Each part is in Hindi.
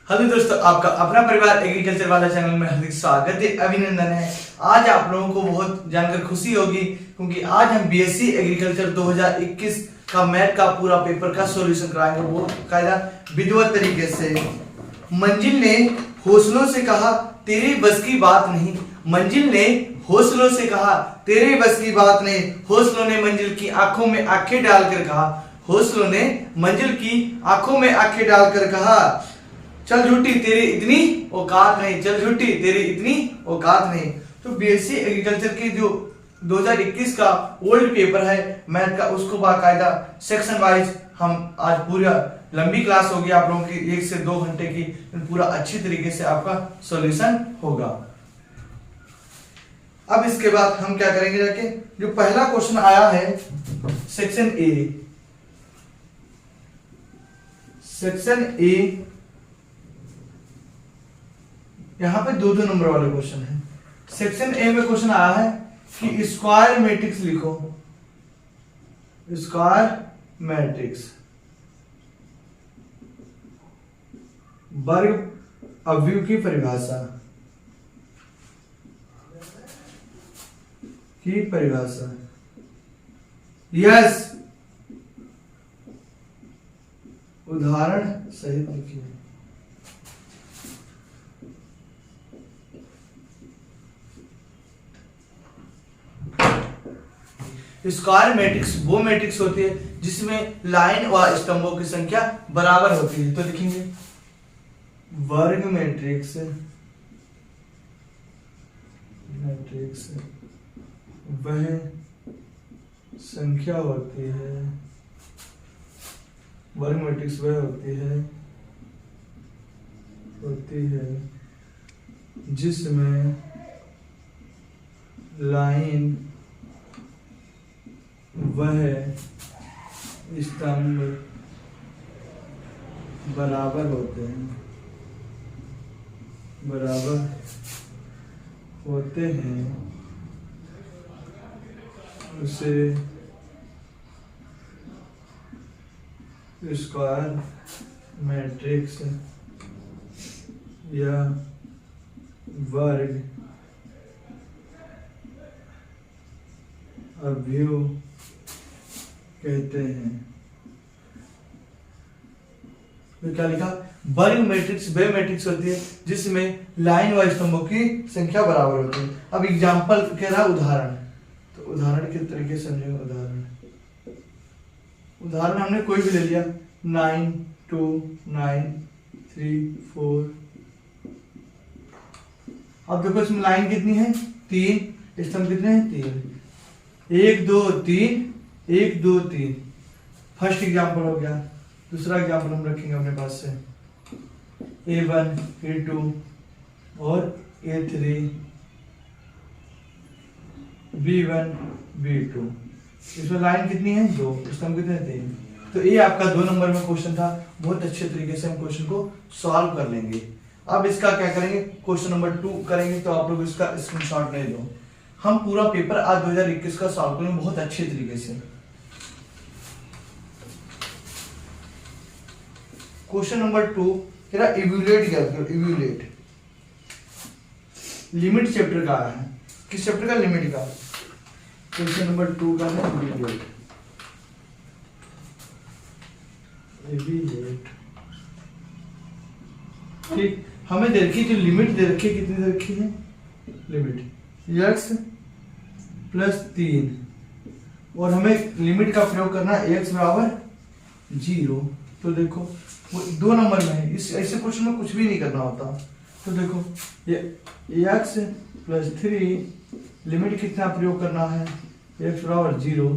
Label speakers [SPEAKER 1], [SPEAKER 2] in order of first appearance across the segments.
[SPEAKER 1] हेलो दोस्तों, आपका अपना परिवार एग्रीकल्चर वाला चैनल में हार्दिक स्वागत है, अभिनंदन है। आज आप लोगों को बहुत जानकर खुशी होगी क्योंकि आज हम बीएससी एग्रीकल्चर 2021 का मैथ का पूरा पेपर का सॉल्यूशन कराएंगे, वो कायदा विधिवत तरीके से। मंजिल ने हौसलों से कहा तेरी बस की बात नहीं, मंजिल ने हौसलों से कहा तेरे बस की बात नहीं, हौसलों ने मंजिल की आंखों में आंखें डालकर कहा, हौसलों ने मंजिल की आंखों में आंखें डालकर कहा, चल झूठी तेरी इतनी औकात नहीं, चल झूठी तेरी इतनी औकात नहीं। तो बीएससी एग्रीकल्चर की जो 2021 का ओल्ड पेपर है मैथ का, उसको बाकायदा सेक्शन वाइज हम आज पूरा लंबी क्लास होगी आप लोगों की 1 से 2 घंटे की, पूरा अच्छी तरीके से आपका सॉल्यूशन होगा। अब इसके बाद हम क्या करेंगे, जाके जो पहला क्वेश्चन आया है सेक्शन ए, यहां पे 2-2 नंबर वाले क्वेश्चन है। सेक्शन ए में क्वेश्चन आया है कि स्क्वायर मैट्रिक्स लिखो, स्क्वायर मैट्रिक्स वर्ग अवयव की परिभाषा यस उदाहरण सहित लिखिए। स्क्वायर मैट्रिक्स वो मैट्रिक्स होती है जिसमें लाइन व स्तंभों की संख्या बराबर होती है। तो लिखेंगे वर्ग मैट्रिक्स वह संख्या होती है, वर्ग मैट्रिक्स वह होती है जिसमें लाइन वह स्तंभ बराबर होते हैं, उसे स्क्वायर मैट्रिक्स या वर्ग अवयव कहते हैं। तो क्या लिखा, वर्ग मैट्रिक्स वह मैट्रिक्स होती है जिसमें लाइन व स्तंभों की संख्या बराबर होती है। अब एग्जांपल कह रहा उदाहरण, तो उदाहरण के तरीके से समझेंगे। उदाहरण हमने कोई भी ले लिया, 9 2 9 3 4। अब देखो इसमें लाइन कितनी है, 3, स्तंभ कितने हैं, 3, 1 2 3 1 2 3। फर्स्ट एग्जांपल हो गया। दूसरा एग्जांपल हम रखेंगे अपने पास से A1 A2 और A3 B1 B2। इसमें लाइन कितनी है, 2, स्तंभ कितने हैं, 3। तो ये आपका 2 नंबर में क्वेश्चन था। बहुत अच्छे तरीके से हम क्वेश्चन को सॉल्व कर लेंगे। अब इसका क्या करेंगे, क्वेश्चन नंबर 2 करेंगे। तो आप लोग इसका स्क्रीनशॉट ले लो। हम पूरा पेपर आज 2021 का सॉल्व करेंगे बहुत अच्छे तरीके से। क्वेश्चन नंबर 2 तेरा इवैल्यूएट क्या करो, इवैल्यूएट लिमिट चैप्टर का है। किस चैप्टर का, लिमिट का। क्वेश्चन नंबर 2 का है इवैल्यूएट। ठीक, हमें दे रखी जो लिमिट दे रखी है, कितनी दे रखी है, लिमिट x + 3 और हमें लिमिट का प्रयोग करना है x = 0। तो देखो वो 2 नंबर में है, इस ऐसे क्वेश्चन में कुछ भी नहीं करना होता। तो देखो ये x + 3 लिमिट कितना प्रयोग करना है, x = 0।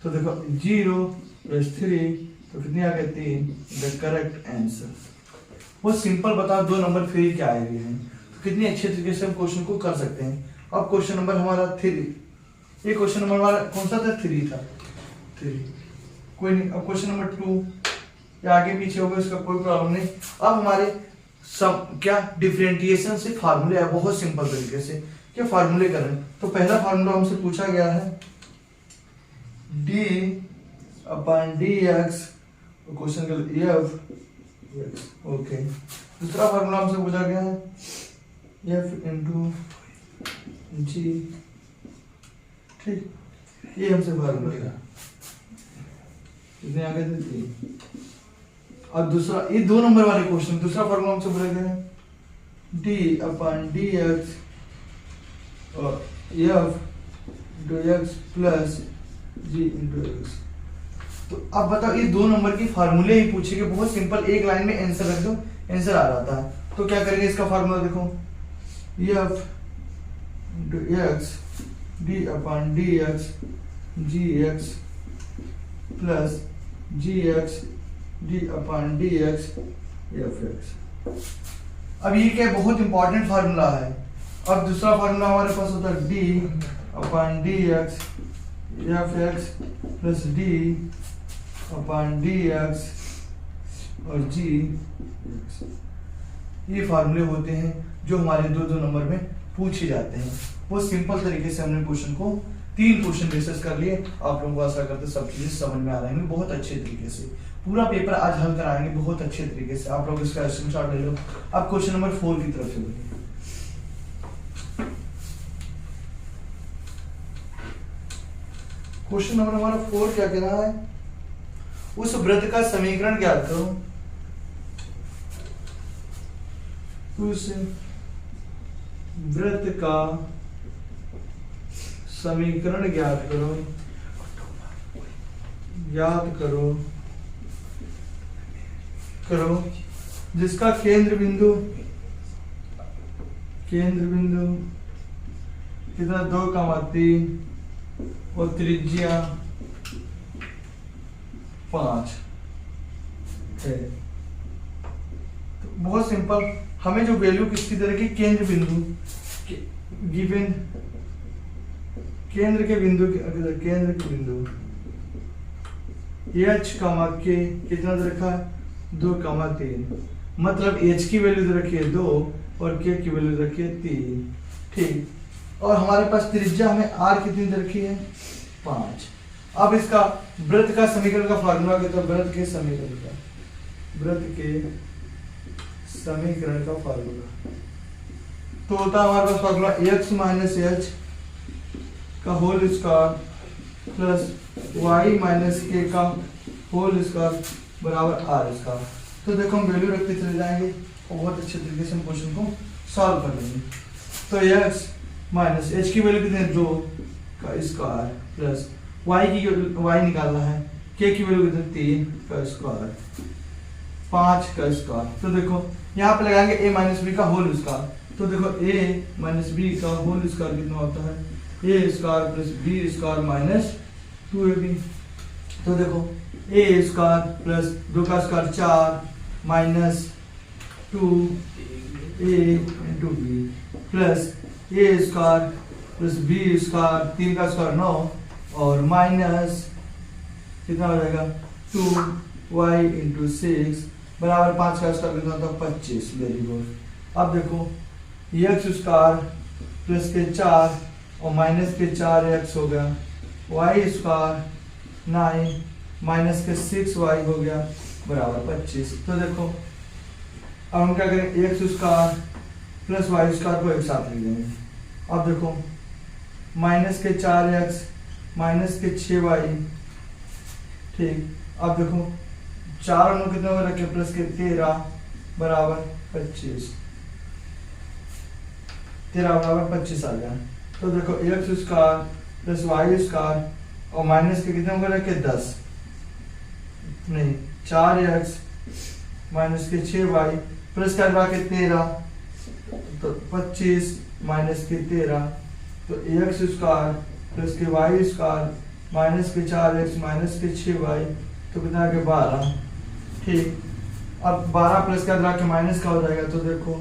[SPEAKER 1] तो देखो 0 + 3 तो कितनी आ गई, 3। The correct answer. बहुत सिंपल, बताओ 2 नंबर फिर क्या आएंगे हैं। तो कितनी अच्छे तरीके से हम क्वेश्चन को कर सकते हैं। अब क्वेश्चन नंबर हमारा 3, ये क्वेश्चन नंबर हमारा कौन सा था, 3 था, 3 कोई नहीं। अब क्वेश्चन नंबर 2 या आगे पीछे होगा, इसका कोई प्रॉब्लम नहीं। अब हमारे क्या डिफरेंशिएशन से फार्मूले है, बहुत सिंपल तरीके से क्या फार्मूले करें। तो पहला फार्मूला हमसे पूछा गया है d/dx, क्वेश्चन का f, ओके। दूसरा फार्मूला हमसे पूछा गया है एफ इंटू जी, ठीक, ये हमसे फार्मूला है, कितने आगे थे 3। और दूसरा ये 2 नंबर वाले क्वेश्चन, दूसरा फार्मूला हमसे बोला गया है डी अपॉन डी एक्स और एफ इंटू एक्स प्लस जी इंटू एक्स। तो अब बताओ ये 2 नंबर की फार्मूले ही पूछेंगे, बहुत सिंपल, एक लाइन में आंसर रख दो, आंसर आ जाता है। तो क्या करेंगे, इसका फार्मूला देखो f into x d upon D x g x plus g x d upon D x f x. अब ये क्या बहुत इंपॉर्टेंट फार्मूला है। अब दूसरा फार्मूला हमारे पास होता है D upon D x f x plus D upon D x और जी एक्स। ये फार्मूले होते हैं जो हमारे 2-2 नंबर में पूछे जाते हैं। वो सिंपल तरीके से हमने क्वेश्चन को 3 क्वेश्चन डिस्कस कर लिए। आप लोगों को आशा करते सब चीजें समझ में आ रही हैं बहुत अच्छे तरीके से। पूरा पेपर आज हल कराएंगे बहुत अच्छे तरीके से। आप लोग इसका स्क्रीनशॉट ले लो। अब क्वेश्चन नंबर 4 की तरफ चलिए। क्वेश्चन नंबर हमारा 4 क्या कह रहा है, उस वृत्त का समीकरण ज्ञात करो। उस वृत्त का समीकरण ज्ञात करो, जिसका केंद्र बिंदु कितना 2,3 और त्रिज्या 5 है। तो बहुत सिंपल, हमें जो वैल्यू किसकी तरह की केंद्र बिंदु गिवन केंद्र के बिंदु h के कितना दे रखा है 2,3, मतलब h की वैल्यू दे रखी है 2 और k की वैल्यू दे रखी है 3, ठीक। और हमारे पास त्रिज्या हमें r कितनी दे रखी है 5। अब इसका वृत्त का समीकरण का फार्मूला क्या था, वृत्त के समीकरण का फार्मूला तो होता है हमारे पास फार्मूला x माइनस एच का whole square plus y minus K का होल स्क्वायर बराबर आर स्क्वायर। तो देखो हम वैल्यू रखते चले जाएंगे और बहुत अच्छे तरीके से हम क्वेश्चन को सॉल्व कर लेंगे। तो x माइनस एच की वैल्यू कितनी है 2 का स्क्वायर प्लस y निकालना है, k की वैल्यू कितनी 3 का स्क्वायर 5 का स्क्वायर। तो देखो यहाँ पे लगाएंगे a माइनस बी का होल स्क्वायर। तो देखो a माइनस बी का होल स्क्वायर कितना होता है a square plus b square minus 2ab। तो देखो a स्क्वायर प्लस 2 का square 4 minus 2a into B plus a square plus b square 3 का स्क्वायर 9 और माइनस कितना हो जाएगा 2y इंटू 6 बराबर 5 का स्क्वायर कितना होता है 25। Very good. अब देखो x स्क्वायर प्लस के 4 और माइनस के 4x हो गया, y स्क्वायर 9 माइनस के 6y हो गया बराबर 25। तो देखो अब हम क्या करेंगे x square plus y square को एक साथ लिख देंगे। अब देखो माइनस के 4x माइनस के 6y, ठीक। अब देखो 4 और 9 कितने हो रखे प्लस के 13 बराबर 25, 13 बराबर 25 आ गया। तो देखो x square plus y square और माइनस के कितने हो रखे 10 नहीं 4x माइनस के 6y प्लस करवा के 13 तो 25 माइनस के 13। तो x स्क्वायर प्लस के y स्क्वायर माइनस के 4x माइनस के 6y तो कितना आ गया 12, ठीक। अब 12 प्लस का के माइनस का हो जाएगा। तो देखो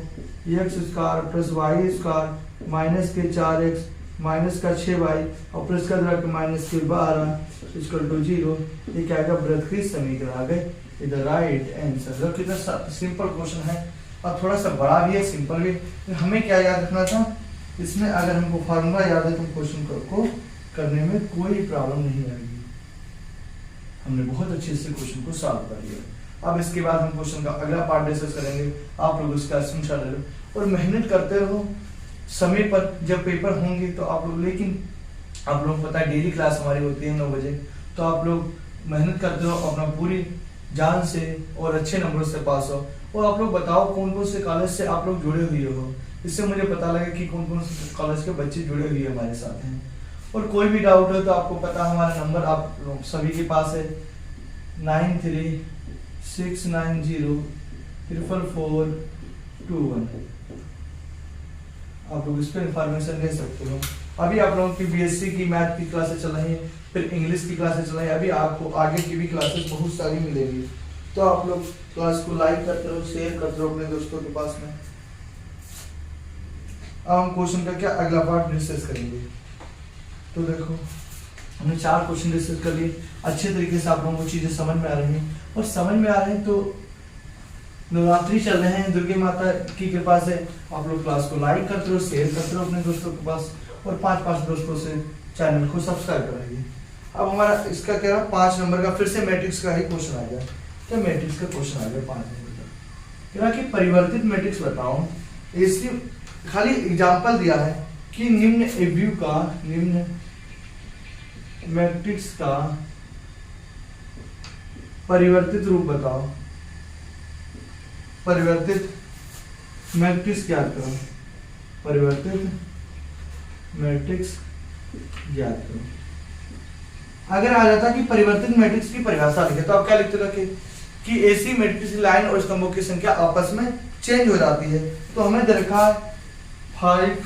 [SPEAKER 1] x square plus y square minus के 4x माइनस का 6y और प्लस का के माइनस के 12 इक्वल टू 0। ये क्या आएगा वृत्त की समीकरण आ गए, इधर राइट आंसर। तो कितना सिंपल क्वेश्चन है और थोड़ा सा बड़ा भी है सिंपल भी। हमें क्या याद रखना था, इसमें अगर हमको फार्मूला याद है तो क्वेश्चन को करने में कोई प्रॉब्लम नहीं आएगी। हमने बहुत अच्छे से क्वेश्चन को सॉल्व कर लिया। अब इसके बाद हम क्वेश्चन का अगला पार्ट डिस्कस करेंगे। आप लोग इसका स्क्रीनशॉट ले लो और मेहनत करते रहो। समय पर जब पेपर होंगे तो आप लोग, लेकिन आप लोग पता है डेली क्लास हमारी होती है 9 बजे, तो आप लोग मेहनत करते हो अपना पूरी जान से और अच्छे नंबरों से पास हो। और आप लोग बताओ कौन कौन से कॉलेज से आप लोग जुड़े हुए हो, इससे मुझे पता लगे कि कौन कौन से कॉलेज के बच्चे जुड़े हुए हमारे साथ हैं। और कोई भी डाउट हो तो आपको पता हमारा नंबर आप सभी के पास है 9369044421। आप लोग इस पर इंफॉर्मेशन ले सकते हो। अभी आप लोगों की बीएससी की मैथ की क्लासेस चल रही हैं, फिर इंग्लिश की क्लासेस चल रही हैं, अभी आपको आगे की भी क्लासेस बहुत सारी मिलेंगी। तो आप लोग क्लास को लाइक करते रहो, शेयर करते रहो अपने दोस्तों के पास में। अब हम क्वेश्चन का क्या अगला पार्ट डिस्कस करेंगे। तो देखो हमने 4 क्वेश्चन डिस्कस कर लिए, अच्छे तरीके से आप लोगों को चीजें समझ में आ रही हैं। और समझ में आ रहे हैं तो नवरात्रि चल रहे हैं, दुर्गा माता की कृपा से आप लोग क्लास को लाइक करते रहो, शेयर करते रहो अपने दोस्तों के पास, और 5 दोस्तों से चैनल को सब्सक्राइब कराइए। अब हमारा इसका क्या 5 नंबर का फिर से मैट्रिक्स का ही क्वेश्चन आ गया। क्या मैट्रिक्स का क्वेश्चन आ गया 5 नंबर का, क्या कि परिवर्तित मैट्रिक्स बताओ। इसकी खाली एग्जांपल दिया है कि निम्न एव्यू का, निम्न मैट्रिक्स का परिवर्तित रूप बताओ। परिवर्तित मैट्रिक्स ज्ञात करो, परिवर्तित मैट्रिक्स ज्ञात करो। अगर आ जाता कि परिवर्तित मैट्रिक्स की परिभाषा लिखे तो आप क्या लिखते रखे कि ऐसी मैट्रिक्स लाइन और स्तंभों की संख्या आपस में चेंज हो जाती है। तो हमें दे रखा 5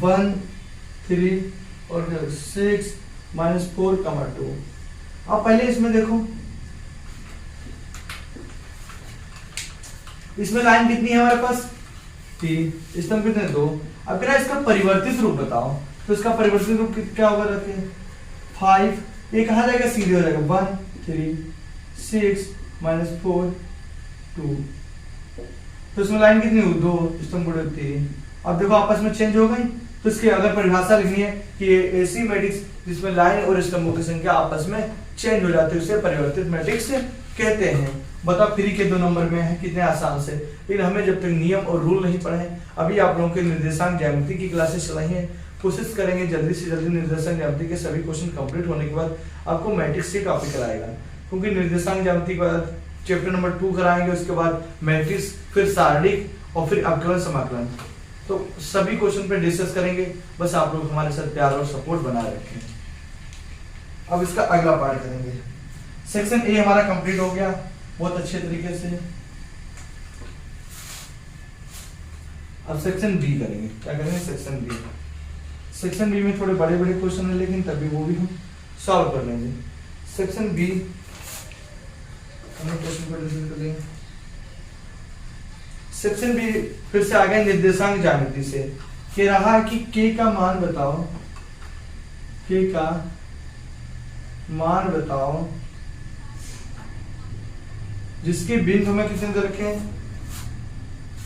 [SPEAKER 1] 1 3 और 6 -4, 2। आप पहले इसमें देखो, इसमें लाइन कितनी है हमारे पास 3, स्तंभ कितने 2। अब क्या इसका परिवर्तित रूप बताओ, तो इसका परिवर्तित रूप क्या होगा, रखें 5, ये कहा जाएगा सीधे हो जाएगा 1 3 6 -4 2। तो इसमें लाइन कितनी हुई 2, स्तंभ 3। अब देखो आपस में चेंज हो गई, तो इसकी अगर परिभाषा लिखनी है कि ऐसी मैट्रिक्स जिसमें लाइन और स्तंभों की संख्या आपस में चेंज हो जाती है उसे परिवर्तित मैट्रिक्स कहते हैं। बताओ फ्री के 2 नंबर में है, कितने आसान से। लेकिन हमें जब तक नियम और रूल नहीं पढ़े हैं, अभी आप लोगों के निर्देशांक ज्यामिति की क्लासेस चल रही हैं, कोशिश करेंगे जल्दी से जल्दी निर्देशांक ज्यामिति के सभी क्वेश्चन कंप्लीट होने के बाद आपको मैट्रिक्स से टॉपिक कराएगा। क्योंकि निर्देशांक ज्यामिति के बाद चैप्टर नंबर 2 कराएंगे, उसके बाद मैट्रिक्स, फिर सारणिक और फिर अवकलन समाकलन। तो सभी क्वेश्चन पे डिस्कस करेंगे, बस आप लोग हमारे साथ प्यार और सपोर्ट बनाए रखें। अब इसका अगला पार्ट करेंगे। सेक्शन ए हमारा कंप्लीट हो गया बहुत अच्छे तरीके से। अब सेक्शन बी करेंगे। क्या करेंगे, सेक्शन बी। सेक्शन बी में थोड़े बड़े बड़े क्वेश्चन है, लेकिन तभी वो भी हम सॉल्व कर लेंगे। सेक्शन बी क्वेश्चन को डिस्कस कर लेंगे। सेक्शन बी फिर से आ गया निर्देशांक ज्यामिति से। कह रहा है कि के का मान बताओ, के का मान बताओ जिसके बिंदु में कितने दे रखे हैं,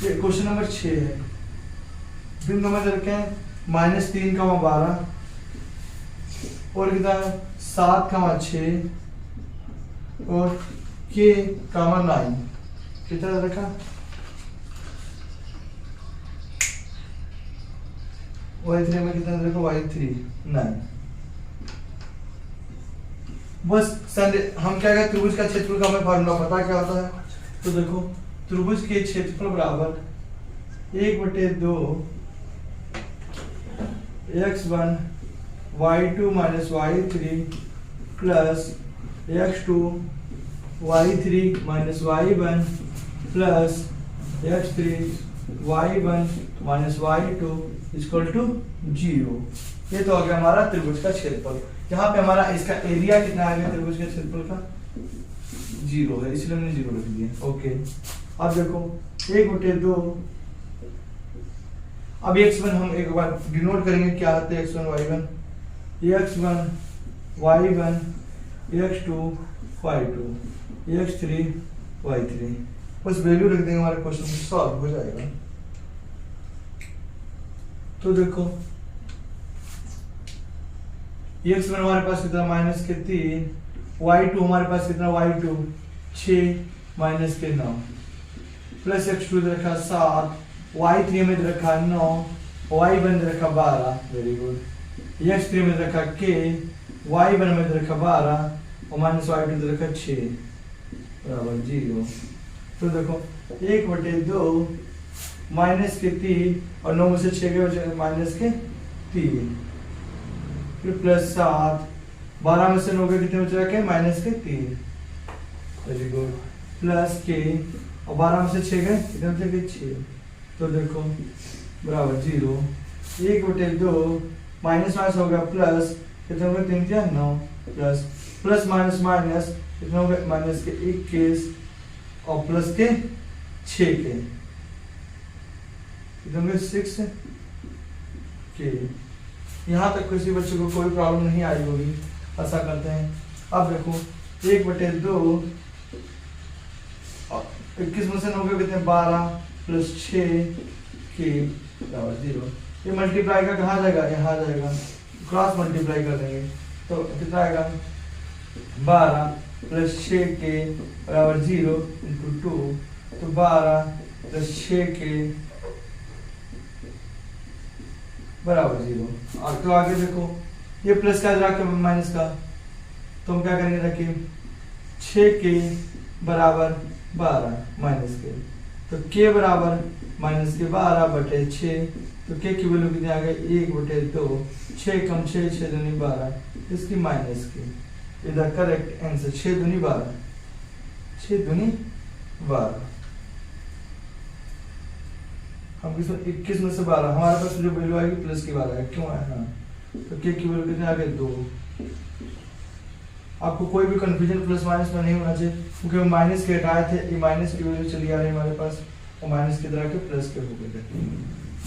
[SPEAKER 1] ये क्वेश्चन नंबर 6 है। बिंदु में दे रखे हैं -3, 12 और कितना 7, 6 और के, 9। कितना दे रखा, y3 में कितना दे रखा, y3 9। बस हम क्या कहते, त्रिभुज का क्षेत्रफल का हमें फार्मूला पता क्या होता है। तो देखो त्रिभुज के क्षेत्रफल बराबर 1/2 x1 y2 - y3 plus x2 y3 - y1 plus x3 y1 - y2 = 0। ये तो हो गया हमारा त्रिभुज का क्षेत्रफल। यहाँ पे हमारा इसका एरिया कितना आ गया त्रिभुज के क्षेत्रफल का 0 है, इसलिए हमने 0 लिख दिया। ओके, अब देखो 1/2। अब x1 हम एक बार डिनोट करेंगे, क्या होता है x1 y1, x1 y1 x2 y2 x3 y3। बस वैल्यू रख देंगे, हमारे क्वेश्चन सॉल्व हो जाएगा। तो देखो x1 हमारे पास कितना -3, y2 हमारे पास कितना y2 6 माइनस के 9 प्लस x2 दे रखा 7, y3 में दे रखा 9, y1 दे रखा 12, वेरी गुड। x3 में दे रखा k, y1 में दे रखा 12 और माइनस y2 दे रखा 6 बराबर 0। तो देखो 1/2 माइनस के 3 और 9 में से 6 के बचे माइनस के 3, फिर प्लस 7, 12 में से 9 के कितने बचे रखे माइनस के 3, वेरी गुड, प्लस के और 12 में से 6 गए कितने बचे के 6। तो देखो बराबर 0। 1/2 माइनस माइनस हो गया प्लस, कितने हो गए 3 क्या 9, प्लस प्लस माइनस माइनस कितने हो गए माइनस के 21 और प्लस के 6 के कितने हो गए 6 के। यहाँ तक किसी बच्चे को कोई प्रॉब्लम नहीं आई होगी, ऐसा करते हैं। अब देखो 1/2 21 में से 9 के कितने 12 प्लस 6 के बराबर 0। ये मल्टीप्लाई का कहाँ जाएगा, यहाँ जाएगा, क्रॉस मल्टीप्लाई कर देंगे तो कितना आएगा 12 प्लस 6 के बराबर 0 इंटू 2, तो 12 प्लस 6 के बराबर 0। और तो आगे देखो ये प्लस का रखा माइनस का, तो हम क्या करेंगे रखिए 6 के बराबर 12 माइनस के, तो k बराबर माइनस के 12/6, तो k की वैल्यू कितनी आ गई 1/2, 6 कम 6 6 दूनी 12, इसकी माइनस की। इधर करेक्ट आंसर 6 दूनी 12, 6 दूनी 12। हम किस 21 में से 12 हमारे पास जो वैल्यू आएगी प्लस की 12 है, क्यों है हाँ, तो k की वैल्यू कितनी आ गई 2। आपको कोई भी कंफ्यूजन प्लस माइनस में नहीं होना चाहिए, क्योंकि हम माइनस के हटाए थे, ये माइनस की वैल्यू चली आ रही है हमारे पास, और माइनस की तरह के प्लस के हो गए।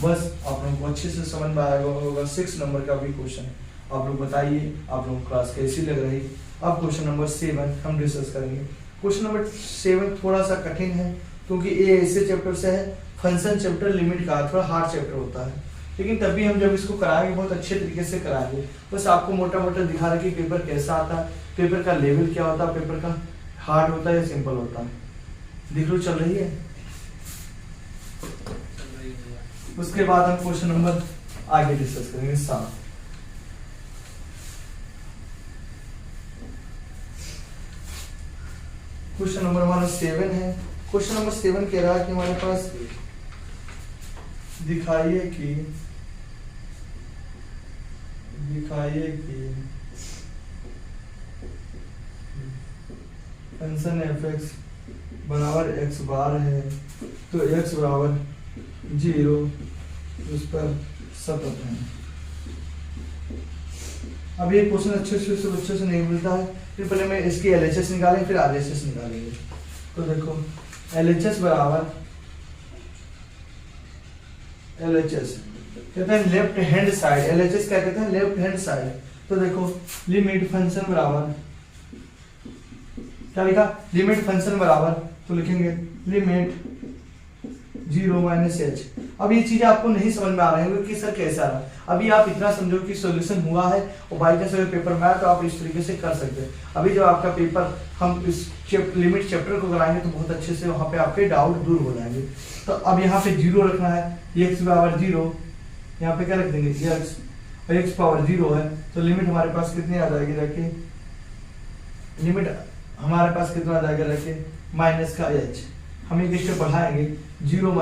[SPEAKER 1] बस आप लोगों को अच्छे से समझ में आएगा होगा। 6 नंबर का भी क्वेश्चन आप लोग बताइए आप लोगों को क्लास कैसी लग रही। अब क्वेश्चन नंबर 7 हम डिस्कस करेंगे। क्वेश्चन नंबर 7 थोड़ा सा कठिन है, क्योंकि ये ऐसे चैप्टर से है, फंक्शन चैप्टर लिमिट का थोड़ा हार्ड चैप्टर होता है, लेकिन तभी हम जब इसको कराएंगे बहुत अच्छे तरीके से कराएंगे। बस आपको मोटा मोटा दिखा रहे कि पेपर कैसा आता है, पेपर का लेवल क्या होता है, पेपर का हार्ड होता है या सिंपल होता है। देख लो चल रही है। उसके बाद हम क्वेश्चन नंबर आगे डिस्कस करेंगे 7। क्वेश्चन नंबर हमारा 7 है। क्वेश्चन नंबर 7 कह रहा है कि हमारे पास दिखाइए कि फंक्शन f(x) बराबर x बार है, तो x बराबर 0 उस पर सतत है। अब ये क्वेश्चन अच्छे से बच्चों से नहीं मिलता है, फिर पहले मैं इसकी LHS निकालेंगे फिर RHS निकालेंगे। तो देखो LHS बराबर LHS कहते हैं लेफ्ट हैंड साइड, LHS क्या कहते हैं लेफ्ट हैंड साइड। तो देखो लिमिट फंक्शन बराबर क्या लिखा, लिमिट फंक्शन बराबर, तो लिखेंगे लिमिट 0 - h। अब ये चीजें आपको नहीं समझ में आ रही है कि सर कैसा रहा। अभी आप इतना समझो कि सॉल्यूशन हुआ है और बाई चांस अगर पेपर में आया तो आप इस तरीके से कर सकते हैं। अभी जब आपका पेपर हम इस लिमिट चैप्टर को कराएंगे तो बहुत अच्छे से वहाँ पे आपके डाउट दूर हो जाएंगे। तो अब यहाँ पे 0 रखना है, x बराबर 0, यहाँ पे क्या रख देंगे x, और x पावर 0 है, तो लिमिट हमारे पास कितनी आ जाएगी रखे, लिमिट हमारे पास कितना आ जाएगा रखे माइनस का h। हम एक स्टेप बढ़ाएंगे 0 -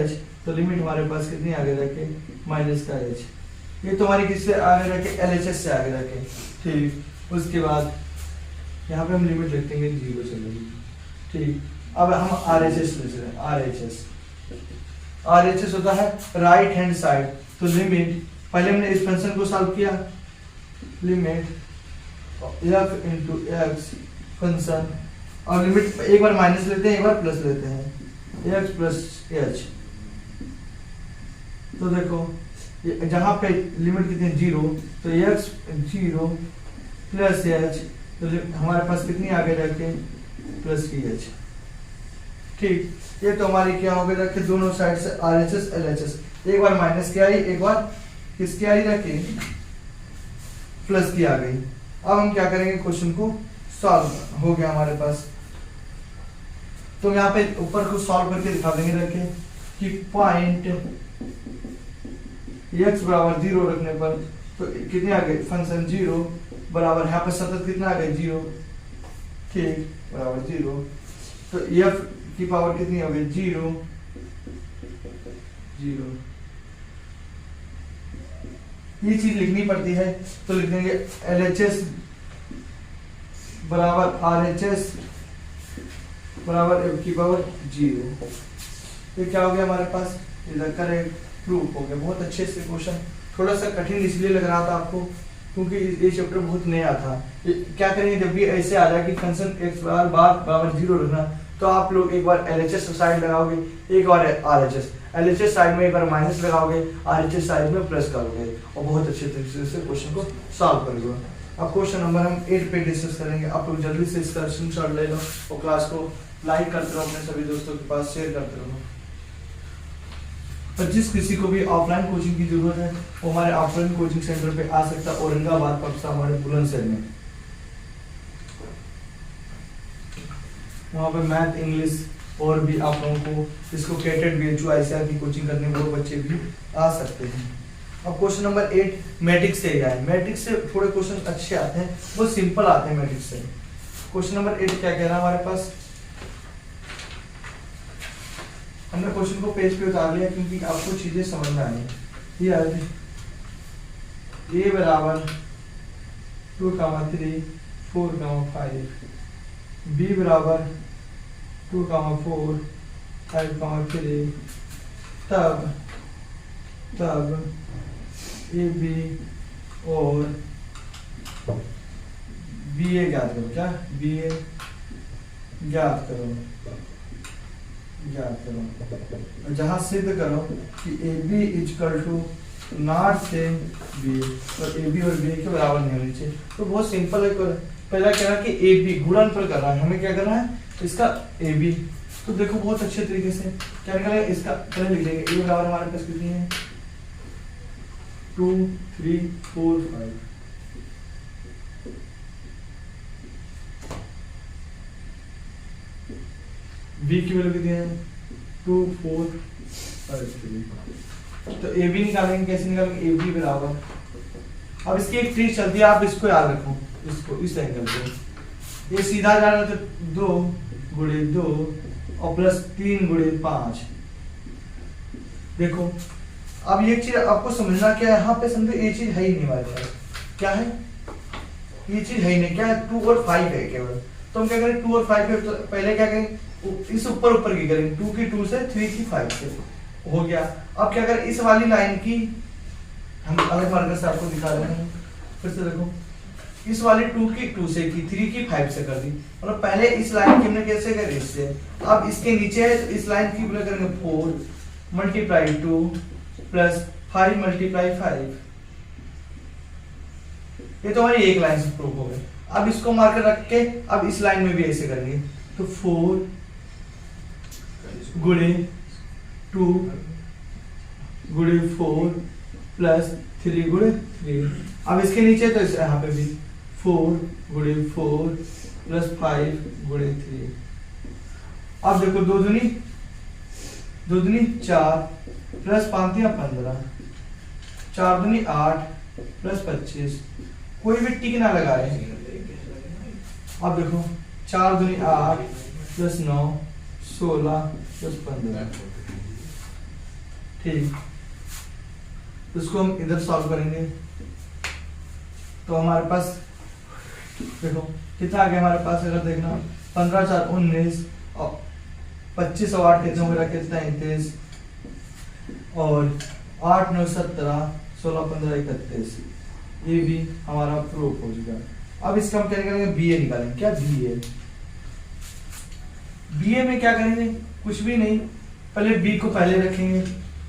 [SPEAKER 1] h, तो लिमिट हमारे पास कितनी आगे रखे माइनस का h। ये तो हमारी किससे आगे रखे LHS से आगे रखे। ठीक, उसके बाद यहाँ पे हम लिमिट लिख देंगे 0 चलेगी। ठीक, अब हम RHS ले रहे हैं। RHS होता है राइट हैंड साइड, तो लिमिट पहले हमने इस फंक्शन को सॉल्व किया, limit f into x function, और लिमिट एक बार माइनस लेते हैं एक बार प्लस लेते हैं x प्लस h। तो देखो जहां पे लिमिट कितनी 0, तो x 0 प्लस h, तो हमारे पास कितनी आगे रखे प्लस की h। ठीक, ये तो हमारी क्या हो गई रखे दोनों साइड से RHS LHS, एक बार माइनस की आई एक बार किसकी आई रखी प्लस की आ गई। अब हम क्या करेंगे क्वेश्चन को सॉल्व हो गया हमारे पास। तो यहाँ पे ऊपर को सॉल्व करके दिखा देंगे रखे कि पॉइंट x बराबर 0 रखने पर तो कितने आ गए फंक्शन 0 बराबर यहाँ पे सतत कितना आ गया 0 ठीक बराबर 0 तो f की पावर कितनी हो गई 0 0 ये चीज लिखनी पड़ती है तो लिख देंगे LHS बराबर RHS बराबर f की पावर 0। ये क्या हो गया हमारे पास इधर करेक्ट प्रूफ हो गया। बहुत अच्छे से क्वेश्चन, थोड़ा सा कठिन इसलिए लग रहा था आपको क्योंकि ये चैप्टर बहुत नया था। क्या करेंगे जब भी ऐसे आ जाए कि फंक्शन x बराबर 0 रखना तो आप लोग एक बार LHS साइड लगाओगे, एक बार LHS साइड में एक बार माइनस लगाओगे, RHS साइड में प्लस करोगे और बहुत अच्छे तरीके से क्वेश्चन को सॉल्व करोगे। अब क्वेश्चन नंबर हम 8 पे डिस्कस करेंगे। आप लोग जल्दी से इसका स्क्रीनशॉट ले लो और क्लास को लाइक करते रहो, अपने सभी दोस्तों के पास शेयर करते रहो। और जिस किसी को भी ऑफलाइन कोचिंग की जरूरत है वो हमारे ऑफलाइन कोचिंग सेंटर पे आ सकता है, औरंगाबाद पक्सा हमारे बुलंदशहर में। वहाँ पे मैथ इंग्लिश और भी आप लोगों को जिसको केटेड BHU ICAR की कोचिंग करने वो बच्चे भी आ सकते हैं। अब क्वेश्चन नंबर 8 मैट्रिक्स से है। मैट्रिक्स से थोड़े क्वेश्चन अच्छे आते हैं, वो सिंपल आते हैं मैट्रिक्स से। क्वेश्चन नंबर 8 क्या कह रहा है हमारे पास, हमने क्वेश्चन को पेज पे उतार लिया क्योंकि आपको चीजें समझ में आई। ये a बराबर 2, 3, 4, 5, b बराबर 2, 4, 5, 3, तब ए बी और बी ए ज्ञात करो। क्या बी ए ज्ञात करो जहां सिद्ध करो कि A B equal to not same B और ए बी और बी के बराबर नहीं होनी चाहिए। तो बहुत सिंपल है। पहला कह रहा है कि ए बी गुणन पर कर रहा है, हमें क्या करना है इसका ए बी। तो देखो बहुत अच्छे तरीके से क्या निकलेगा, इसका पहले लिख देंगे ए बराबर हमारे पास कितनी है 2, 3, 4, 5। बी की वैल्यू कितनी है 2, 4, 5, 3। तो ए बी निकालेंगे, कैसे निकालेंगे ए बी बराबर, अब इसकी एक ट्रिक चलती है, आप इसको याद रखो, इसको इस एंगल को ये सीधा जा रहा है तो 2 गुणे 2 और प्लस 3 गुणे 5। देखो अब ये चीज आपको समझना क्या है, यहाँ पे समझो ये चीज है ही नहीं हमारे पास। क्या है ये चीज है ही नहीं, क्या है 2 और 5 है केवल। तो हम क्या करें 2 और 5 पे तो पहले क्या करें इस ऊपर ऊपर की करेंगे, 2 की 2 से 3 की 5 से हो गया। अब क्या करें इस वाली लाइन की हम अलग मार्कर से आपको दिखा रहे हैं, फिर से देखो इस वाली 2 की 2 से की 3 की 5 से कर दी। मतलब पहले इस लाइन की हमने कैसे करी इससे, अब इसके नीचे है तो इस लाइन की पूरा करेंगे 4 मल्टीप्लाई 2 प्लस 5 मल्टीप्लाई 5। ये तो हमारी एक लाइन से प्रूफ हो गई। अब इसको मार्कर रख के अब इस लाइन में भी ऐसे करेंगे तो 4 गुणे 2 गुणे 4 प्लस 3 गुणे 3। अब इसके नीचे तो यहाँ पे भी 4 गुणे 4 प्लस 5 गुणे 3। अब देखो 2 दूनी 4 प्लस 5 या 15, 4 दूनी 8 प्लस 25। कोई भी टिक ना लगाए। अब देखो 4 दूनी 8 प्लस 9 16 प्लस 15। ठीक, इसको हम इधर सॉल्व करेंगे तो हमारे पास देखो कितना आ गया हमारे पास, अगर देखना 15 4 19 और 25 और 8 कितने हो गया, कितना 33 और 8 9 17 16 15 31। ये भी हमारा प्रूफ हो चुका। अब इसका हम क्या निकालेंगे बी ए निकालेंगे। क्या बी ए, बी ए में क्या करेंगे कुछ भी नहीं, पहले बी को पहले रखेंगे।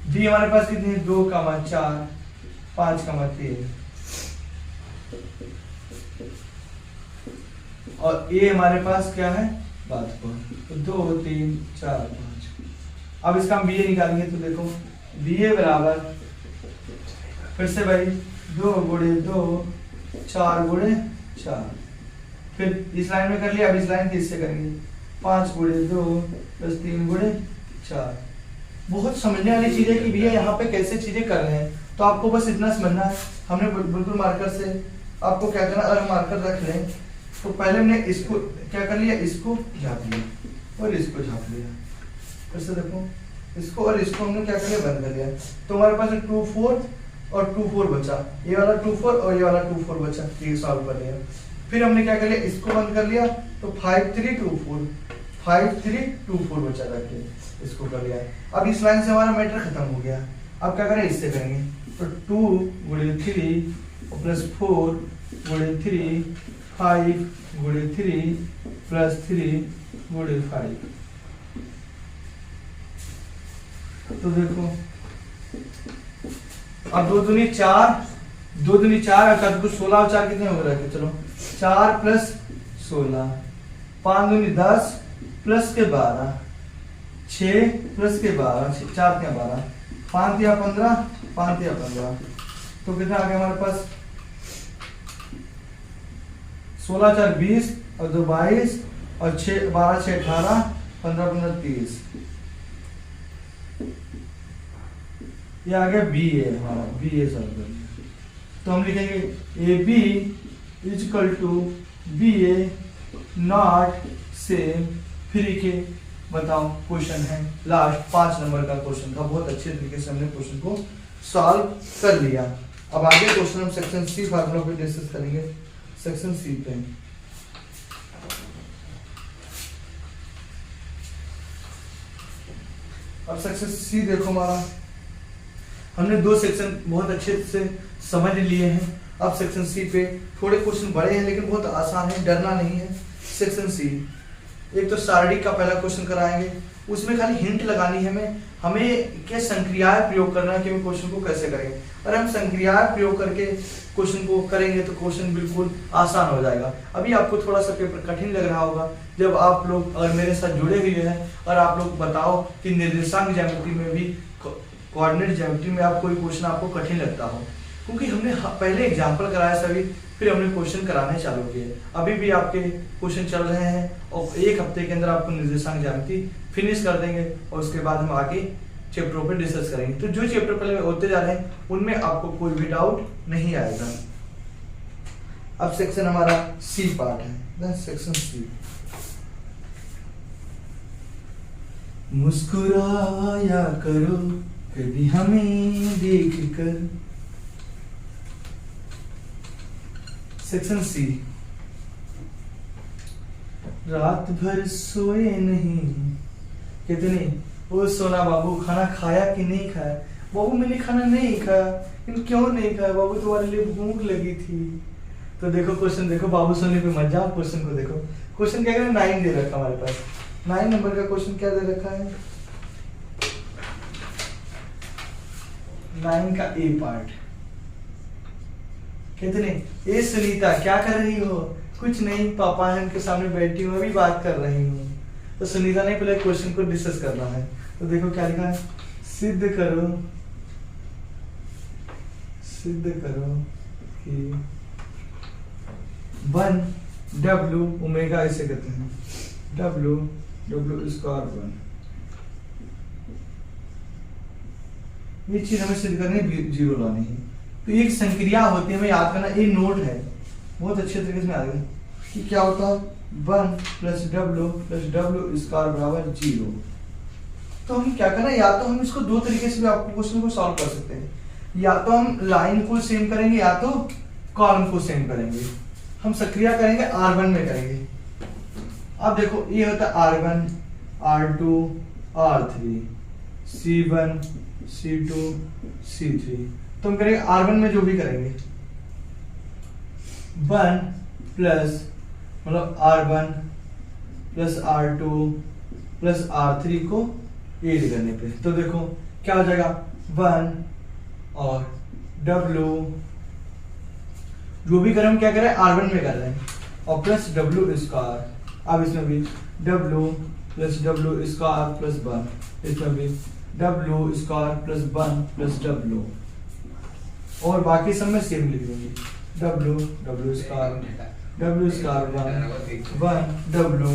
[SPEAKER 1] बी हमारे पास कितनी है 2, 4 5, 3 और ए हमारे पास क्या है बात को तो 2 3 4 5। अब इसका हम बी ए निकालेंगे तो देखो बी ए बराबर फिर से भाई 2 गुणे 2 4 गुणे 4। फिर इस लाइन में कर लिया, अब इस लाइन की इससे करेंगे 5 गुणे 2 प्लस 3 गुणे 4। बहुत समझने वाली चीज है कि भैया यहाँ पे कैसे चीजें कर रहे हैं, तो आपको बस इतना समझना है। हमने बिल्कुल मार्कर से आपको क्या करना, अगर मार्कर रख लें तो पहले हमने इसको क्या कर लिया, इसको झाप लिया और इसको झाप लिया। फिर से देखो, इसको और इसको हमने क्या कर लिया, बंद कर लिया। तो हमारे पास 2 4 और 2 4 बचा, ये वाला 2 4 और ये वाला 2 4 बचा, ये सॉल्व कर लिया। फिर हमने क्या कर लिया, इसको बंद कर लिया, तो 5 3 2 4 5 3 2 4 बचा करके इसको कर लिया। अब इस लाइन से हमारा मैटर खत्म हो गया। अब क्या करें, इससे करेंगे, तो 2 गुणे 3 प्लस 4 गुणे 3 5 गुणे 3 प्लस 3 गुणे 5। तो देखो अब 2 दूनी 4 2 दूनी 4 और 16 और 4 कितने हो गए, चलो 4 प्लस 16 5 दूनी 10 प्लस के 12 6 प्लस के 12 4 के 12 5 या 15 5 या 15। तो कितना आ गया हमारे पास, 16 4 20 और 2 22 और 6 12 6 18 15 15 30। ये आ गया बी ए, हमारा बी ए सॉल्व कर लिया। तो हम लिखेंगे A B equal to B A not same. फिर के बताओ क्वेश्चन है लास्ट 5 नंबर का क्वेश्चन था, बहुत अच्छे तरीके से हमने क्वेश्चन को सॉल्व कर लिया। अब आगे क्वेश्चन हम सेक्शन सी फार्मूला पे डिस्कस करेंगे, सेक्शन सी पे। अब सेक्शन सी देखो, हमारा हमने 2 सेक्शन बहुत अच्छे से समझ लिए हैं। अब सेक्शन सी पे थोड़े क्वेश्चन बड़े हैं लेकिन बहुत आसान है, डरना नहीं है। सेक्शन सी, एक तो सारणी का पहला क्वेश्चन कराएंगे, उसमें खाली हिंट लगानी है हमें क्या संक्रियाएं प्रयोग करना है कि हम क्वेश्चन को कैसे करेंगे। और हम संक्रियाएं प्रयोग करके क्वेश्चन को करेंगे तो क्वेश्चन बिल्कुल आसान हो जाएगा। अभी आपको थोड़ा सा पेपर कठिन लग रहा होगा जब आप लोग अगर मेरे साथ जुड़े हुए हैं और आप लोग बताओ कि निर्देशांक ज्यामिति में भी, कोऑर्डिनेट ज्यामिति में आप कोई क्वेश्चन आपको कठिन लगता हो, क्योंकि हमने पहले एग्जांपल कराया सभी, फिर हमने क्वेश्चन कराने चालू किए। अभी भी आपके क्वेश्चन चल रहे हैं और 1 हफ्ते के अंदर आपको निर्देशांक ज्यामिति फिनिश कर देंगे और उसके बाद हम आगे चैप्टरों पर डिस्कस करेंगे। तो जो चैप्टर पहले होते जा रहे हैं उनमें आपको कोई भी डाउट नहीं आएगा। अब सेक्शन हमारा सी पार्ट है, सेक्शन सी। मुस्कुराया करो कभी हमें देख कर। सेक्शन सी, रात भर सोए नहीं, कितनी वो सोना बाबू खाना खाया कि नहीं खाया? बाबू मैंने खाना नहीं खाया। क्यों नहीं खाया बाबू? तुम्हारे लिए भूख लगी थी। तो देखो क्वेश्चन देखो, बाबू सोने पे मत जाओ, क्वेश्चन को देखो। क्वेश्चन क्या है, 9 दे रखा हमारे पास, 9 नंबर का क्वेश्चन क्या दे रखा है, 9 का ए पार्ट। कितने, ए सुनीता क्या कर रही हो? कुछ नहीं, पापा है उनके सामने बैठी हूँ, अभी बात कर रही हूँ। तो सुनीता ने पहले क्वेश्चन को डिस्कस करना है। तो देखो क्या लिखा है, सिद्ध करो कि 1W ओमेगा इसे कहते हैं, W स्क्वायर 1। ये चीज हमें सिद्ध करनी है, 0 लानी है। तो एक संक्रिया होती है, हमें याद करना, ये नोट है, बहुत अच्छे तरीके से याद है कि क्या होता है, 1 + W स्क्वायर बराबर 0। तो हम क्या करना है, या तो हम इसको 2 तरीके से भी आपको क्वेश्चन को सॉल्व कर सकते हैं, या तो हम लाइन को सेम करेंगे या तो कॉलम को सेम करेंगे। हम सक्रिया करेंगे R1 में करेंगे। अब देखो ये होता है R1 R2 R3 C1 C2 C3। तो हम करेंगे R1 में जो भी करेंगे 1 प्लस मतलब R1 plus R2 plus R3 को ऐड करने पे, तो देखो क्या हो जाएगा, 1 और W जो भी करें हम क्या करें, R1 में कर रहे हैं, और प्लस W स्क्वायर। अब इसमें भी W plus W square plus 1, इसमें भी W square plus 1 plus W, और बाकी सब में सेम लिख देंगे, W स्क्वायर 1 W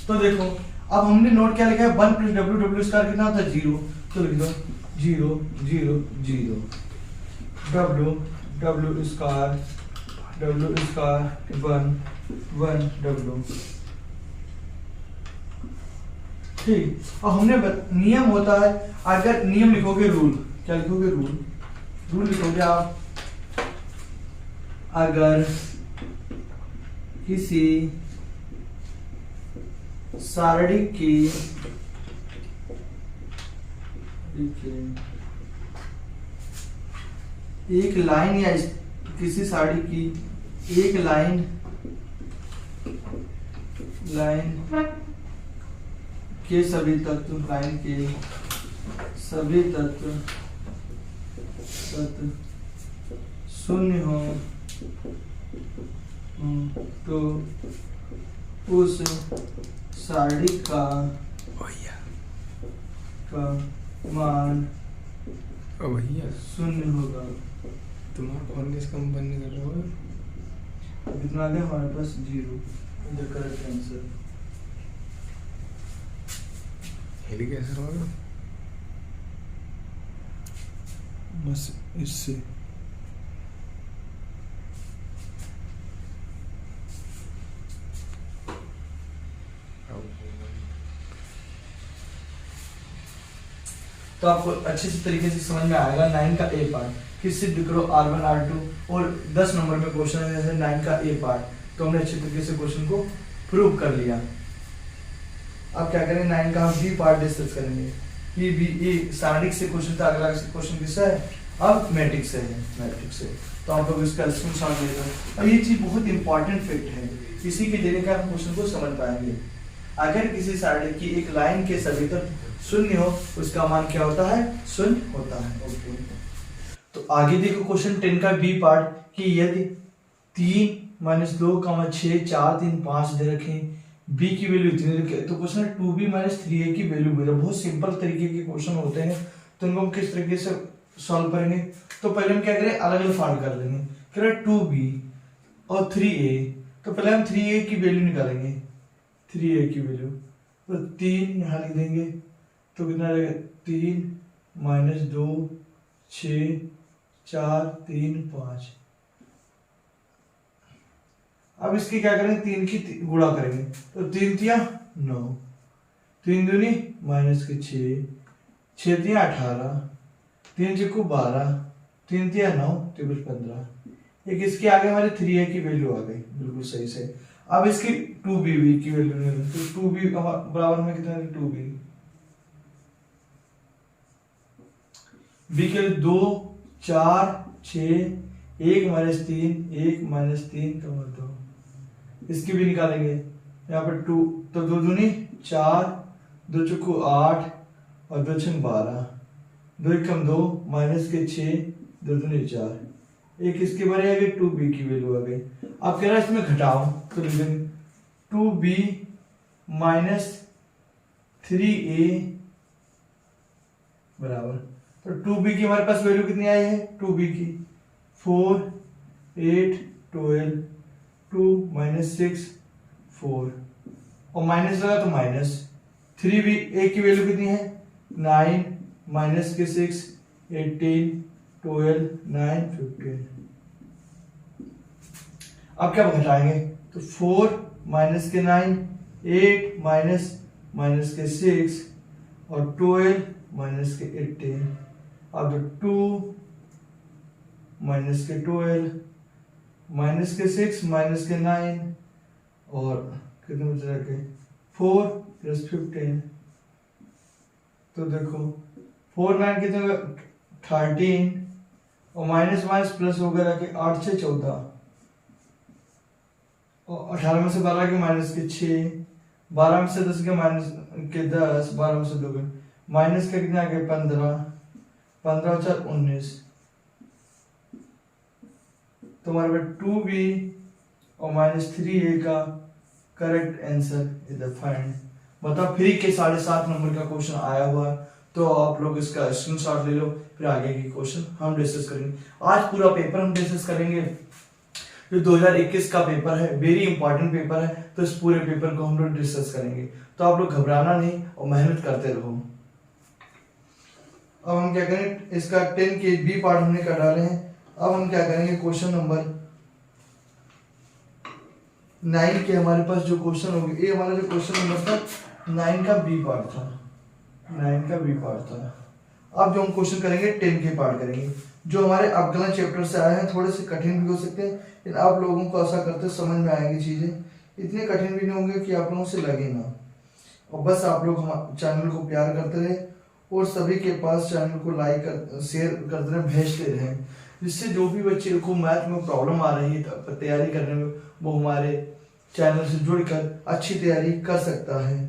[SPEAKER 1] तो देखो अब हमने नोट क्या लिखा है, 1 प्लस डब्ल्यू, डब्ल्यू स्क्वायर कितना होता है 0, तो लिख दो 0 0 0 डब्ल्यू, डब्ल्यू स्क्वायर 1 1 डब्ल्यू। ठीक, और हमने नियम होता है, अगर नियम लिखोगे रूल, क्या लिखोगे रूल लिखोगे आप, अगर किसी सारणी की एक लाइन या किसी सारणी की एक लाइन के सभी तत्व, लाइन के सभी तत्व शून्य हो तो उस सारणी का मान शून्य होगा।
[SPEAKER 2] तुम्हारा फोन किस कंपनी कर रहा हो?
[SPEAKER 1] कितना आ गया हमारे पास 0, द करेक्ट आंसर।
[SPEAKER 2] हिल कैसे होगा?
[SPEAKER 1] बस इससे तो आपको अच्छे से तरीके से समझ में आएगा 9 का ए पार्ट कि सिद्ध करो R1 R2, और 10 नंबर में क्वेश्चन है जैसे 9 का ए पार्ट, तो हमने अच्छे तरीके से क्वेश्चन को प्रूव कर लिया। अब क्या करें, 9 का हम बी पार्ट डिस्कस करेंगे कि बी ए सारणिक से क्वेश्चन था, अगला क्वेश्चन किससे है, अब मैट्रिक्स से है, मैट्रिक्स से। तो आप लोग इसका स्क्रीनशॉट ले लो, और ये चीज बहुत इंपॉर्टेंट फैक्ट है, इसी के देने का हम क्वेश्चन को समझ पाएंगे। अगर किसी सारणी की एक लाइन के सभी तत्व शून्य हो, उसका मान क्या होता है, शून्य होता है। ओके, तो आगे देखो क्वेश्चन 10 का बी पार्ट कि यदि 3 - 2, 6 4 3 5 दे रखे, बी की वैल्यू इतनी रखे, तो क्वेश्चन 2b - 3a की वैल्यू दे। बहुत सिंपल तरीके के क्वेश्चन होते हैं, तो इनको हम किस तरीके से सॉल्व करेंगे। तो पहले हम क्या करें, अलग अलग फाइंड कर लेंगे। कह रहे 2b और 3a, तो पहले हम 3a की वैल्यू निकालेंगे, 3a की वैल्यू, तो 3 यहाँ लिख देंगे, तो कितना रहेगा 3 - 2 6 4 3 5। अब इसकी क्या करेंगे, 3 की गुणा करेंगे, तो 3 तिया 9, 3 दूनी -6, 6 तिया 18, 3 चक्कू 12, 3 तिया 9, 3 15। एक इसके आगे हमारे 3a की वैल्यू आ गई बिल्कुल सही से। अब इसकी 2b की वैल्यू निकालें, तो 2b बराबर में कितना है, 2b b के 2 4 6 1 - 3 1 - 3 का मतलब 2, इसकी भी निकालेंगे। यहाँ पर 2, तो 2 दूनी 4, 2 चक्कू 8 और 2 छंग 12, 2 एकम 2 -6 2 दूनी 4। एक इसके बारे आ गई, 2b की वैल्यू आ गई। अब कह रहा है इसमें घटाओ, तो लिख देंगे 2b - 3a बराबर, तो 2b की हमारे पास वैल्यू कितनी आई है, 2b की 4 8 12, 2 - 6 4, और माइनस लगा तो माइनस 3b, a की वैल्यू कितनी है 9 -6 18 12 9 15। अब क्या घटाएंगे, तो 4 - 9 8 - 6 और 12 - 18। अब 2 - 12 -6 -9 और कितने बच रखे 4 + 15। तो देखो 4 9 कितने 13, और माइनस माइनस प्लस वगैरह के 8 6 14, और 18 में से 12 के माइनस के 6, 12 में से 10 के माइनस के 10, 12 में से 2 के माइनस के कितने आ गए 15, 15 और 4 19। तो हमारे पास 2b और -3a का करेक्ट आंसर इज फाइंड। बताओ फ्री के 7.5 नंबर का क्वेश्चन आया हुआ है, तो आप लोग इसका स्क्रीनशॉट ले लो, फिर आगे के क्वेश्चन हम डिस्कस करेंगे। आज पूरा पेपर हम डिस्कस करेंगे, जो 2021 का पेपर है, वेरी इंपॉर्टेंट पेपर है, तो इस पूरे पेपर को हम लोग डिस्कस करेंगे। तो आप लोग घबराना नहीं और मेहनत करते रहो। अब हम क्या करें, इसका 10 के बी पार्ट हमने कर डाले हैं। अब हम क्या करेंगे, क्वेश्चन नंबर 9 के हमारे पास जो क्वेश्चन होंगे, ये हमारा जो क्वेश्चन नंबर था 9 का बी पार्ट था, 9 का बी पार्ट था। अब जो हम क्वेश्चन करेंगे 10 के पार्ट करेंगे, जो हमारे अवकलन चैप्टर से आए हैं। थोड़े से कठिन भी हो सकते हैं, लेकिन आप लोगों को आशा करते समझ में आएंगी चीजें, इतने कठिन भी नहीं होंगे कि आप लोगों से लगे ना। और बस आप लोग हम चैनल को प्यार करते रहे और सभी के पास चैनल को लाइक कर, शेयर करते रहे, भेजते रहे, जिससे जो भी बच्चे को मैथ में प्रॉब्लम आ रही है तैयारी करने में, वो हमारे चैनल से जुड़कर अच्छी तैयारी कर सकता है।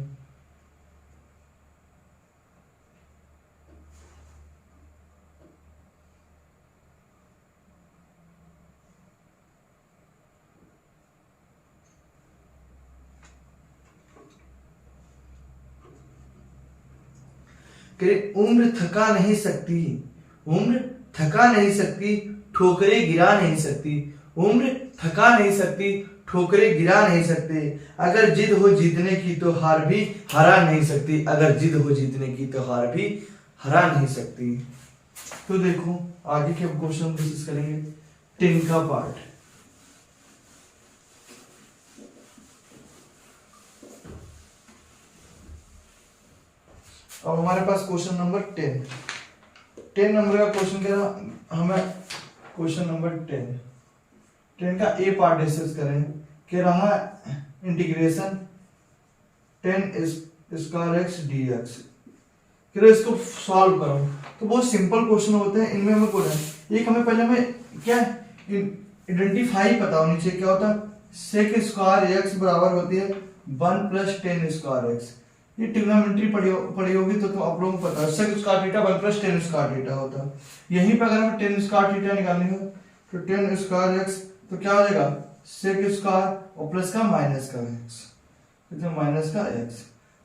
[SPEAKER 1] उम्र थका नहीं सकती, उम्र थका नहीं सकती, ठोकरे गिरा नहीं सकती। उम्र थका नहीं सकती, ठोकरे गिरा नहीं सकते। अगर जिद हो जीतने की तो हार भी हरा नहीं सकती। अगर जिद हो जीतने की तो हार भी हरा नहीं सकती। तो देखो आगे के क्वेश्चन डिस्कस करेंगे 10 का पार्ट। अब हमारे पास क्वेश्चन नंबर 10 नंबर का क्वेश्चन क्या था, हमें क्वेश्चन नंबर 10 का ए पार्ट डिस्कस करें। क्या रहा, integration 10 square x D x. इसको सॉल्व करो तो बहुत सिंपल क्वेश्चन होते हैं। इनमें हमें कोई एक हमें पहले हमें क्या आइडेंटिफाई पता होनी चाहिए, क्या होता है, सेक स्क्वायर एक्स बराबर होती है 1 + 10 स्क्वायर एक्स। ये ट्रिग्नोमेट्री पढ़ी होगी तो आप लोगों को पता है, sec square theta 1 + 10 square theta होता है। यहीं पर अगर हमें 10 स्क्वायर थीटा निकालनी हो तो 10 स्क्वायर एक्स तो क्या हो जाएगा, सेक स्क्वायर और प्लस का माइनस का एक्स, माइनस का एक्स।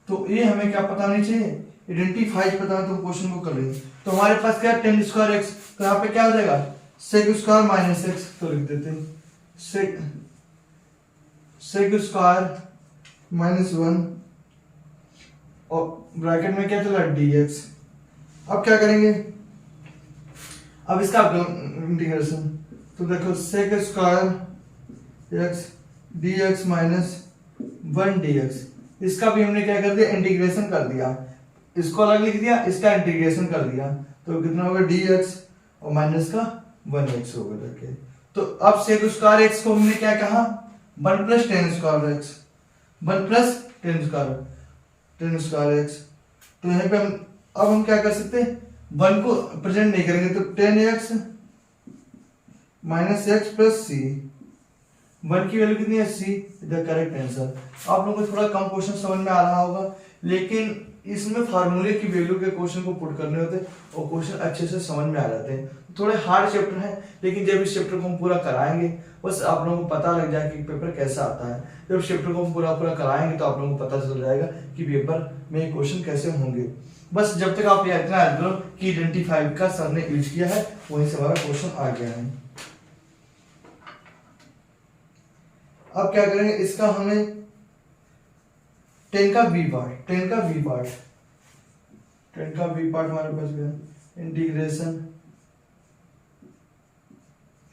[SPEAKER 1] तो ये हमें क्या पता होनी चाहिए, आइडेंटिफाई पता है तो क्वेश्चन को कर लेंगे। तो हमारे पास क्या है 10 स्क्वायर एक्स, तो यहाँ पे क्या हो जाएगा सेक स्क्वायर माइनस एक्स, तो लिख देते हैं सेक स्क्वायर -1 और ब्रैकेट में क्या चला dx। अब क्या करेंगे, अब इसका इंटीग्रेशन, तो देखो sec square X dx -1 dx। इसका भी हमने क्या कर दिया, इंटीग्रेशन कर दिया, इसको अलग लिख दिया, इसका इंटीग्रेशन कर दिया, तो कितना होगा dx और माइनस का 1x होगा करके। तो अब सेक स्क्वायर एक्स को हमने क्या कहा, 1 + 10 स्क्वायर एक्स, 1 + 10 स्क्वायर एक्स। तो यहाँ पे हम क्या कर सकते हैं, 1 को प्रेजेंट नहीं करेंगे तो 10x - x + c। 1 की वैल्यू कितनी है, c, द करेक्ट आंसर। आप लोगों को थोड़ा कम क्वेश्चन समझ में आ रहा होगा, लेकिन इसमें फार्मूले की वैल्यू के क्वेश्चन को पुट करने होते हैं और क्वेश्चन अच्छे से समझ में आ जाते हैं। थोड़े हार्ड चैप्टर हैं, लेकिन जब इस चैप्टर को हम पूरा कराएंगे बस आप लोगों को पता लग जाए कि पेपर कैसा आता है। जब चैप्टर को हम पूरा कराएंगे तो आप लोगों को पता चल जाएगा कि पेपर में क्वेश्चन कैसे होंगे। बस जब तक आप इतना याद करो कि आइडेंटिफाई का सर ने यूज किया है, वहीं से हमारा क्वेश्चन आ गया है। अब क्या करेंगे, इसका हमें 10 का बी पार्ट, 10 का बी पार्ट हमारे पास गया, इंटीग्रेशन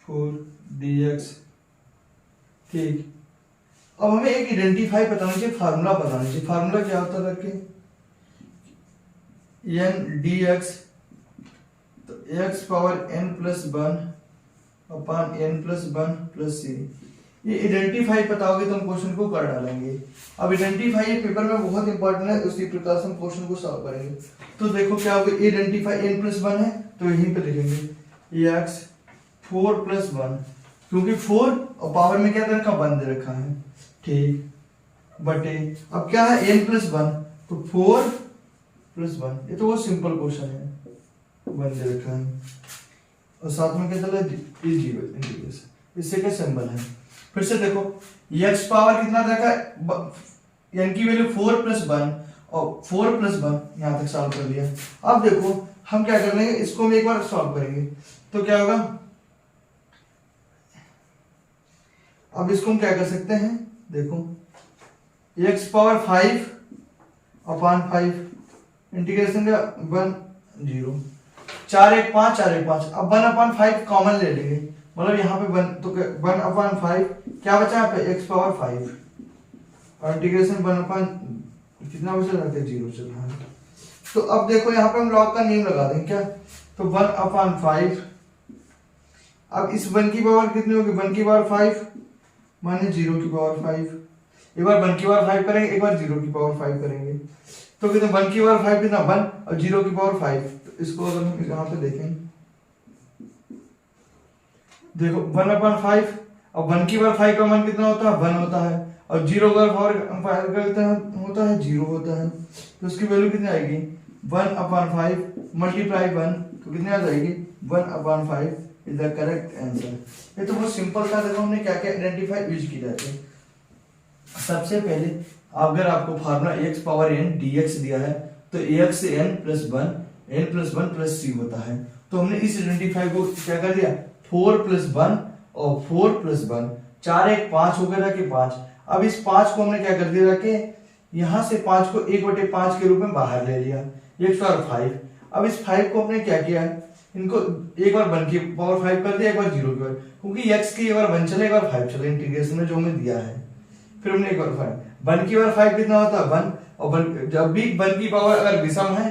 [SPEAKER 1] 4 dx। ठीक, अब हमें एक आइडेंटिफाई पता होना चाहिए, फार्मूला पता होना चाहिए। फार्मूला क्या होता है कि n dx, तो x power n + 1 upon n + 1 + c। ये आइडेंटिफाई पता होगी तो हम क्वेश्चन को कर डालेंगे। अब आइडेंटिफाई ये पेपर में बहुत इंपॉर्टेंट है, उसी प्रकार से हम क्वेश्चन को सॉल्व करेंगे। तो देखो क्या होगा, आइडेंटिफाई n + 1 है तो यहीं पे लिखेंगे x 4 + 1, क्योंकि 4 और पावर में क्या दे रखा, 1 दे रखा है। ठीक, बटे अब क्या है n + 1, तो 4 + 1, ये तो बहुत सिंपल क्वेश्चन है, 1 दे रखा है और साथ में क्या चला इंटीग्रेशन, इससे क्या सिंबल है। फिर से देखो x पावर कितना रखा है, n की वैल्यू 4 + 1 और 4 + 1 यहां तक सॉल्व कर लिया। अब देखो हम क्या कर लेंगे, इसको हम एक बार सॉल्व करेंगे तो क्या होगा, अब इसको हम क्या कर सकते हैं, देखो x पावर 5 अपॉन 5 इंटीग्रेशन का 1 0 4 1 5 4 1 5। अब 1 अपॉन 5 कॉमन ले लेंगे, मतलब यहाँ पे 1 तो 1 अपॉन 5 क्या बचा यहाँ पे x पावर 5 और इंटीग्रेशन 1 अपॉन कितना बचा रहता है 0 चल रहा है। तो अब देखो यहाँ पे हम लॉग का नियम लगा देंगे क्या, तो 1 अपॉन 5। अब इस 1 की पावर कितनी होगी, 1 की पावर 5 माने 0 की पावर 5। एक बार 1 की पावर 5 करेंगे, एक बार 0 की पावर 5 करेंगे, तो कितने 1 की पावर 5 कितना 1 और 0 की पावर 5। तो इसको अगर हम यहाँ पे देखें, देखो 1 अपॉन 5, अब 1 की पावर 5 का मान कितना होता है 1 होता है, और 0 का पावर होता है 0 होता है। तो उसकी वैल्यू कितनी आएगी 1 अपॉन 5 मल्टीप्लाई 1, तो कितनी आ जाएगी 1 upon 5 is the correct answer. ये तो बहुत सिंपल था। देखो हमने क्या क्या आइडेंटिफाई यूज किए जाते हैं। सबसे पहले अगर आपको formula x power n dx दिया है तो ax से n प्लस 1 प्लस c होता है। तो हमने इस आइडेंटिफाई को क्या कर दिया 4 प्लस 1 और 4 प्लस 1 4 1 5 हो गया कि 5। अब इस 5 को हमने क्या कर दिया कि यहाँ से 5 को 1/5 के रूप में बाहर ले लिया x पावर 5। अब इस 5 को हमने क्या किया, इनको एक बार 1 की पावर 5 कर दिया, एक बार 0 की पावर, क्योंकि x की एक बार 1 चले एक बार 5 चले इंटीग्रेशन में जो हमें दिया है। फिर हमने एक बार 1 की पावर 5 कितना होता है 1, और जब भी 1 की पावर अगर विषम है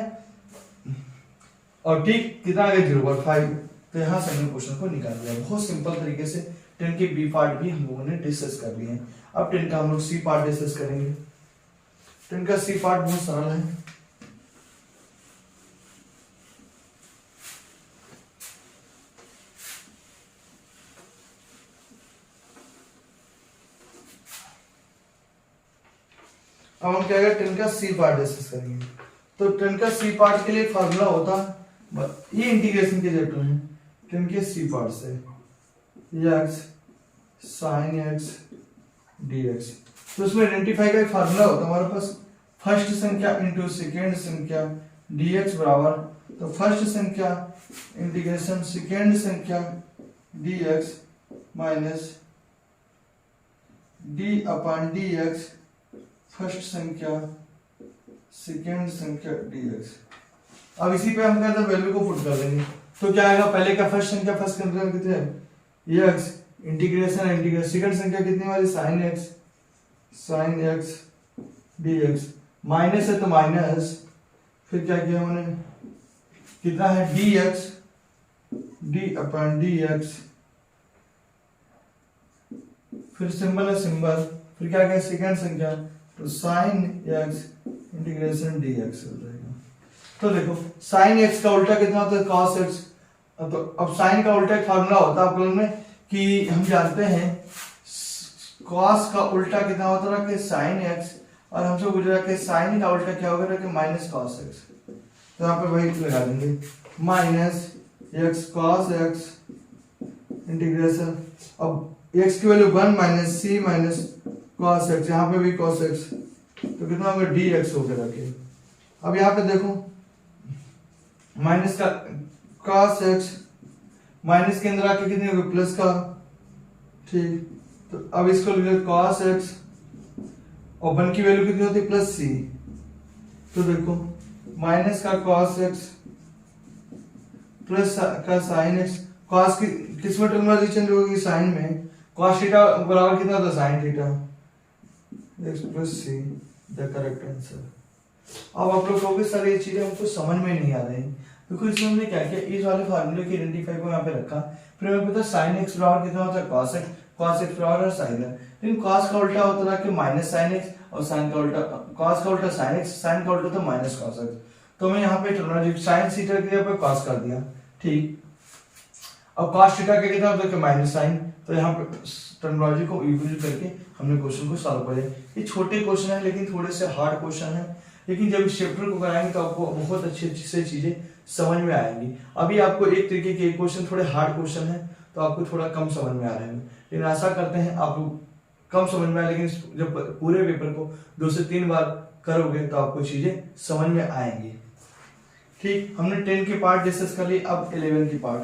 [SPEAKER 1] और ठीक कितना आ गया 0/5, तो यहाँ से हमने क्वेश्चन को निकाल लिया। बहुत सिंपल तरीके से 10 के बी पार्ट भी हम लोगों ने डिस्कस कर लिए हैं। अब 10 का हम लोग सी पार्ट डिस्कस करेंगे। 10 का सी पार्ट बहुत सरल है। अब हम क्या करें 10 का सी पार्ट डिस्कस करेंगे। तो 10 का सी पार्ट के लिए फार्मूला होता, ये इंटीग्रेशन के चैप्टर है, 10 के सी पार्ट से x sin x dx। तो उसमें आइडेंटिफाई का एक फार्मूला होता है हमारे पास, फर्स्ट संख्या इंटू सेकेंड संख्या dx बराबर, तो फर्स्ट संख्या इंटीग्रेशन सेकेंड संख्या dx minus d upon dx first संख्या सेकेंड संख्या dx। अब इसी पे हम क्या था वैल्यू को पुट कर देंगे। तो क्या आएगा, पहले का फर्स्ट संख्या फर्स्ट संख्या कितने है x इंटीग्रेशन सेकेंड संख्या कितनी वाली sin x dx, माइनस है तो माइनस, फिर क्या किया हमने कितना है dx d अपॉन dx, फिर सिंबल है सिंबल, फिर क्या किया सेकेंड संख्या तो sin x इंटीग्रेशन dx हो जाएगा। तो देखो sin x का उल्टा कितना होता है cos x। तो अब sin का उल्टा एक फार्मूला होता है आप में कि हम जानते हैं cos का उल्टा कितना होता है कि sin x, और हमसे पूछ रहा है कि sin का उल्टा क्या होगा कि माइनस cos x। तो यहाँ पे वही लगा देंगे minus x cos x integration, अब x की value 1 minus c minus cos x, यहाँ पे भी cos x, तो कितना होगा dx होकर रखे। अब यहाँ पे देखो माइनस का cos x, माइनस के अंदर आके कितनी होगी प्लस का, ठीक। तो अब इसको लिखे cos x और 1 की वैल्यू कितनी होती है प्लस c, तो देखो माइनस का cos x प्लस का sin x, cos की किस में टर्मिनोलॉजी चेंज होगी sin में, cos थीटा बराबर कितना होता है sin theta, x plus c the correct answer. अब आप लोग कहोगे सर ये चीजें हमको समझ में नहीं आ रही, देखो इसमें हमने क्या किया इस वाले फार्मूले की आइडेंटिफाई को यहाँ पे रखा, फिर हमें पता sin x बराबर कितना होता है cos x बराबर sin है, लेकिन cos का उल्टा होता है कि माइनस sin x, और sin का उल्टा cos का उल्टा sin x, sin का उल्टा तो माइनस cos x। तो मैं यहाँ पे टर्मिनोलॉजी sin थीटा के जगह पे cos कर दिया, ठीक। अब cos थीटा के कितना होता है कि माइनस sin, तो यहाँ पे टर्मिनोलॉजी को यूज करके हमने क्वेश्चन को सॉल्व करे। ये छोटे क्वेश्चन है लेकिन थोड़े से हार्ड क्वेश्चन है, लेकिन जब इस चैप्टर को कराएंगे तो आपको बहुत अच्छी अच्छी से चीजें समझ में आएंगी। अभी आपको एक तरीके के क्वेश्चन थोड़े हार्ड क्वेश्चन है तो आपको थोड़ा कम समझ में आ रहे हैं, लेकिन आशा करते हैं आप लोग कम समझ में आए, लेकिन जब पूरे पेपर को 2 से 3 बार करोगे तो आपको चीजें समझ में आएंगी, ठीक। हमने 10 के पार्ट डिस्कस कर लिए, अब 11 की पार्ट।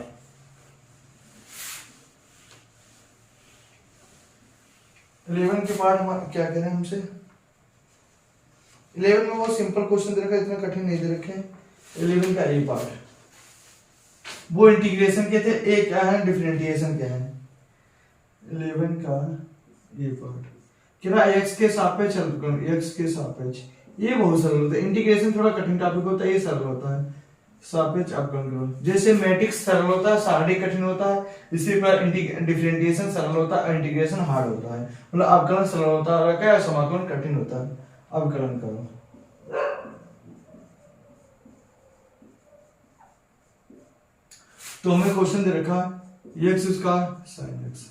[SPEAKER 1] 11 के पार्ट हम क्या करें हमसे, 11 में वो सिंपल क्वेश्चन दे रखा है, इतना कठिन नहीं दे रखे हैं। 11 का ए पार्ट, वो इंटीग्रेशन के थे, ए क्या है डिफरेंशिएशन क्या है। 11 का ए पार्ट क्या एक्स के सापेक्ष एक्स के सापेक्ष, ये बहुत सरल होता है। इंटीग्रेशन थोड़ा कठिन टॉपिक होता है, ये सरल होता है। सापेक्ष अवकलन करो, जैसे मैट्रिक्स सरल होता है, सारणी कठिन होता है, इसी पर डिफरेंशिएशन सरल होता है, इंटीग्रेशन हार्ड होता है। मतलब अवकलन सरल होता है, क्या समाकलन कठिन होता है। अवकलन करो, तो हमें क्वेश्चन दे रखा एक्स उसका साइन एक्स,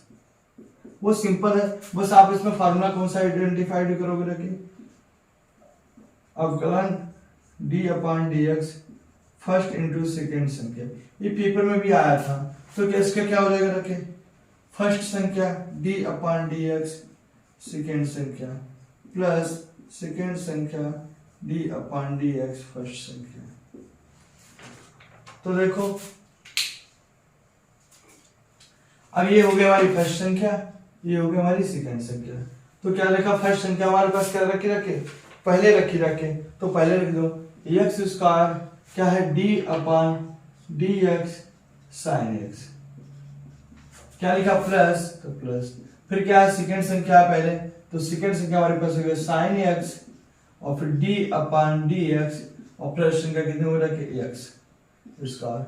[SPEAKER 1] वो सिंपल है, बस आप इसमें फार्मूला कौन सा आइडेंटिफाइड करोगे रखिए, अवकलन D upon D x first into second संख्या, ये पेपर में भी आया था। तो क्या इसका क्या हो जाएगा रखे, फर्स्ट संख्या D upon D x second संख्या प्लस सेकेंड संख्या D upon D x first संख्या। तो देखो अब ये हो गया हमारी फर्स्ट संख्या, ये हो गया हमारी सेकेंड संख्या। तो क्या लिखा, फर्स्ट संख्या हमारे पास क्या रखे पहले रखे, तो पहले लिख दो एक्स स्क्वायर क्या है D upon D x sine x, क्या लिखा प्लस, तो प्लस फिर क्या है सेकेंड संख्या पहले, तो सेकेंड संख्या हमारे पास हो गया साइन एक्स और फिर डी अपॉन डी एक्स और प्लस संख्या कितने हो रखे एक्स स्क्वायर।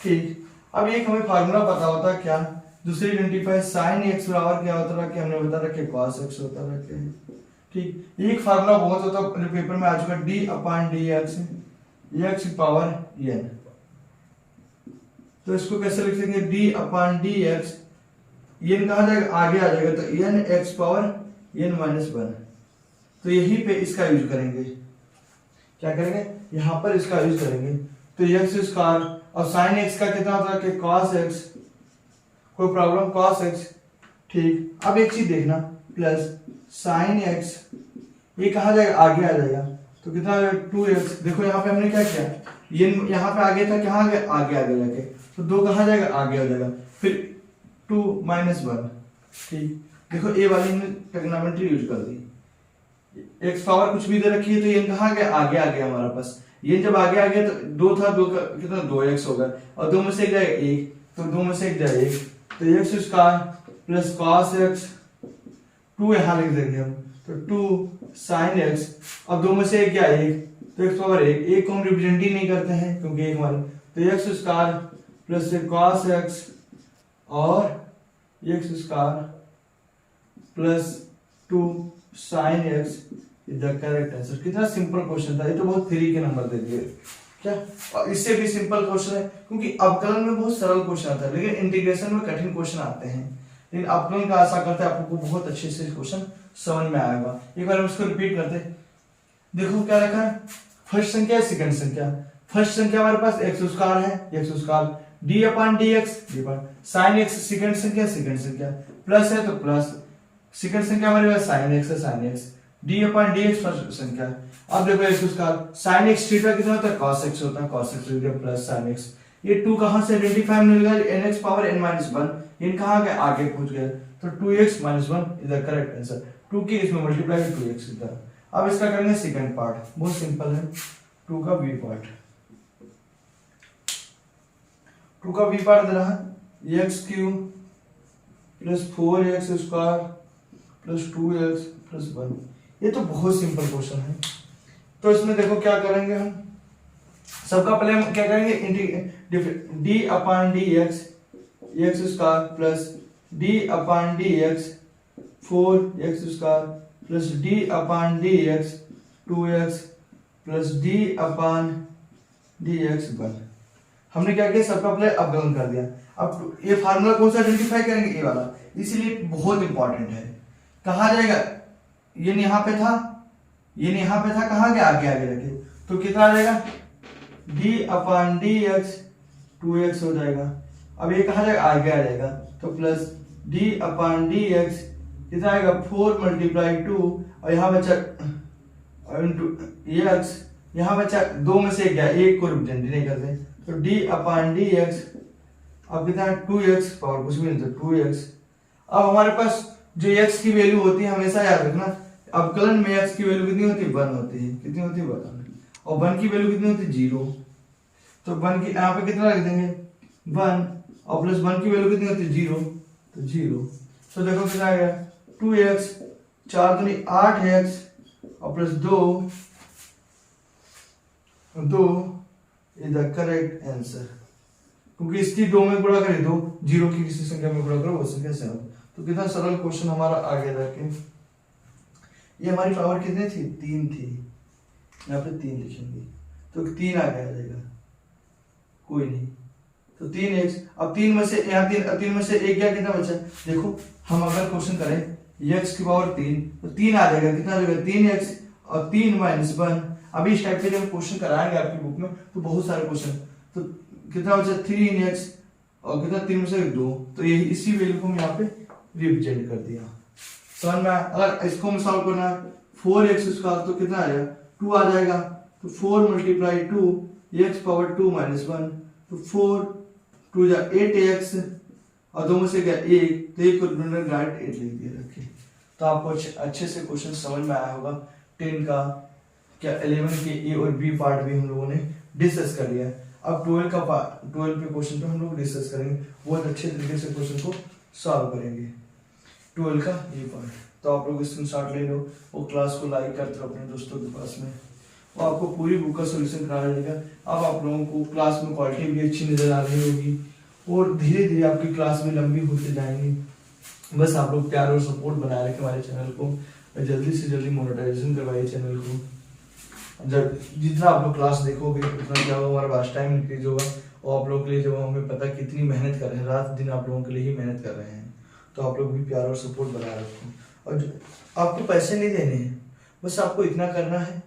[SPEAKER 1] ठीक, अब एक हमें फार्मूला पता होता है क्या, दूसरी आइडेंटिफाई साइन एक्स बराबर क्या होता है, हमने बता रखे कॉस एक्स होता रखे। ठीक, एक फार्मूला बहुत होता है पेपर में आ चुका, D upon D X X power N, तो इसको कैसे लिख सकते हैं, D upon D X, N कहा जाएगा आगे आ जाएगा, तो N X power N minus 1, तो यहीं पे इसका यूज करेंगे, क्या करेंगे यहां पर इसका यूज करेंगे। तो एक्स स्क्वायर और साइन एक्स का कितना होता है कि कॉस एक्स, कोई प्रॉब्लम कॉस एक्स। ठीक, अब एक चीज देखना प्लस साइन एक्स, ये कहा जाएगा आगे आ जाएगा, तो कितना 2x। देखो यहाँ पे हमने क्या किया, ये यहाँ पे आगे था, कहाँ गया आगे जाके, तो 2 कहाँ जाएगा आगे आ जाएगा, फिर 2 माइनस 1। ठीक, देखो ए वाली हमने ट्रिग्नोमेट्री यूज कर दी, एक्स पावर कुछ भी दे रखी है, तो ये कहाँ गया आगे आ गया हमारा पास, ये जब आगे आ गया तो 2 था, 2 का कितना 2x होगा, और 2 में से एक जाएगा 1, तो 2 में से एक जाएगा 1, तो x square plus cos x, 2 यहाँ लिख देंगे हम, तो 2 साइन एक्स, अब 2 में से एक क्या 1, तो एक्स पावर 1, 1 को हम रिप्रेजेंट ही नहीं करते हैं क्योंकि 1 हमारे, तो x square plus cos x और x square plus 2 sine x is the correct answer. कितना सिंपल क्वेश्चन था, ये तो बहुत 3 के नंबर दे दिए क्या, और इससे भी सिंपल क्वेश्चन है, क्योंकि अवकलन में बहुत सरल क्वेश्चन आता है, लेकिन इंटीग्रेशन में कठिन क्वेश्चन आते हैं। लेकिन अवकलन का आशा करते हैं आपको बहुत अच्छे से क्वेश्चन समझ में आएगा। एक बार हम इसको रिपीट करते हैं, देखो क्या रखा है, फर्स्ट संख्या सेकंड संख्या, फर्स्ट संख्या हमारे पास एक्स स्क्वायर है, x square D upon D x, sine x second संख्या प्लस है तो प्लस, सेकंड संख्या हमारे पास साइन एक्स है, sine x d upon D x first संख्या। अब देखो x square sine x theta कितना होता है cos x होता है, cos x plus sine x, ये 2 कहां से आइडेंटिफाई मिल गया, n x power n minus 1, इन कहां गए आगे पहुंच गए, तो 2x minus 1 is the correct answer. 2 की इसमें मल्टीप्लाई 2x की तरह। अब इसका करेंगे सेकंड पार्ट, बहुत सिंपल है, 2 का b पार्ट, 2 का b पार्ट दे रहा है x cube plus 4x square plus 2x plus 1, ये तो बहुत सिंपल क्वेश्चन है। तो इसमें देखो क्या करेंगे हम, सबका पहले हम क्या करेंगे, D upon D X x square plus D upon D x 4x square plus D upon D x 2x plus D upon D x 1। हमने क्या किया, सबका पहले अवकलन कर दिया। अब ये फार्मूला कौन सा आइडेंटिफाई करेंगे, ये वाला, इसीलिए बहुत इंपॉर्टेंट है। कहा जाएगा, ये यहाँ पे था, ये यहाँ पे था, कहाँ गया आगे रखे, तो कितना आ जाएगा d upon D x 2x हो जाएगा। अब ये कहाँ जाएगा आगे आ जाएगा, तो plus d upon D x कितना आएगा 4 मल्टीप्लाई 2, और यहाँ बचा x, यहाँ बचा 2 में से क्या, 1 को रिप्रेजेंट नहीं करते, तो d अपॉन डी एक्स अब कितना है 2x पावर कुछ भी नहीं, तो 2x। अब हमारे पास जो x की वैल्यू होती है हमेशा याद रखना, अवकलन में x की वैल्यू कितनी होती है 1 होती है, कितनी होती है 1, और 1 की वैल्यू कितनी होती है 0, तो 1 की यहाँ पे कितना रख देंगे 1, और प्लस 1 की वैल्यू कितनी होती है 0, तो 0, तो देखो कितना आ गया 2x, 4 दूनी 8x और plus 2 is the correct answer, क्योंकि इसकी 2 में गुणा करें तो 0 की किसी संख्या में गुणा करो वो संख्या 7। तो कितना सरल क्वेश्चन हमारा आगे रखे। ये हमारी पावर कितनी थी 3 थी, यहाँ पे 3 लिखेंगे तो 3 आ जाएगा, कोई नहीं, तो 3x, अब 3 में से यहाँ 3 में से एक गया, कितना बचा, देखो हम अगर क्वेश्चन करें x की पावर 3 तो 3 आ जाएगा, कितना आ जाएगा 3x और 3 माइनस 1। अभी इस टाइप के जब क्वेश्चन कराएंगे आपकी बुक में तो बहुत सारे क्वेश्चन, तो कितना बचा 3x और कितना 3 में से 2, तो यही इसी वैल्यू को हम यहाँ पे रिप्रेजेंट कर दिया। समझ में आया। अगर इसको हम सॉल्व करना है 4x स्क्वायर तो कितना आएगा 2 आ जाएगा, तो 4 मल्टीप्लाई 2 x पावर 2 माइनस 1, तो 4 2 जा 8x और 2 में से गया 1, तो 1 को डायरेक्ट 8 लिख दिया रखे। तो आपको अच्छे से क्वेश्चन समझ में आया होगा। 10 का क्या 11 के ए और बी पार्ट भी हम लोगों ने डिस्कस कर लिया है। अब 12 पे क्वेश्चन पे हम लोग डिस्कस करेंगे, बहुत अच्छे तरीके से क्वेश्चन को सॉल्व करेंगे 12 का ये पार्ट। तो आप लोग स्क्रीनशॉट ले लो और क्लास को लाइक करते रहो अपने दोस्तों के पास में, और आपको पूरी बुक का सोल्यूशन कराया जाएगा। अब आप लोगों को क्लास में क्वालिटी भी अच्छी नजर आ रही होगी और धीरे धीरे आपकी क्लास में लंबी होती जाएंगी। बस आप लोग प्यार और सपोर्ट बनाए रखें हमारे चैनल को, और जल्दी से जल्दी मोनेटाइजेशन करवाइए चैनल को। जब जितना आप लोग क्लास देखोगे उतना क्या हमारा वास्ट टाइम इंक्रीज होगा, और आप लोग के लिए जब हमें पता कितनी मेहनत कर रहे हैं, रात दिन आप लोगों के लिए ही मेहनत कर रहे हैं, तो आप लोग भी प्यार और सपोर्ट बनाए रखो। और आपको पैसे नहीं देने हैं, बस आपको इतना करना है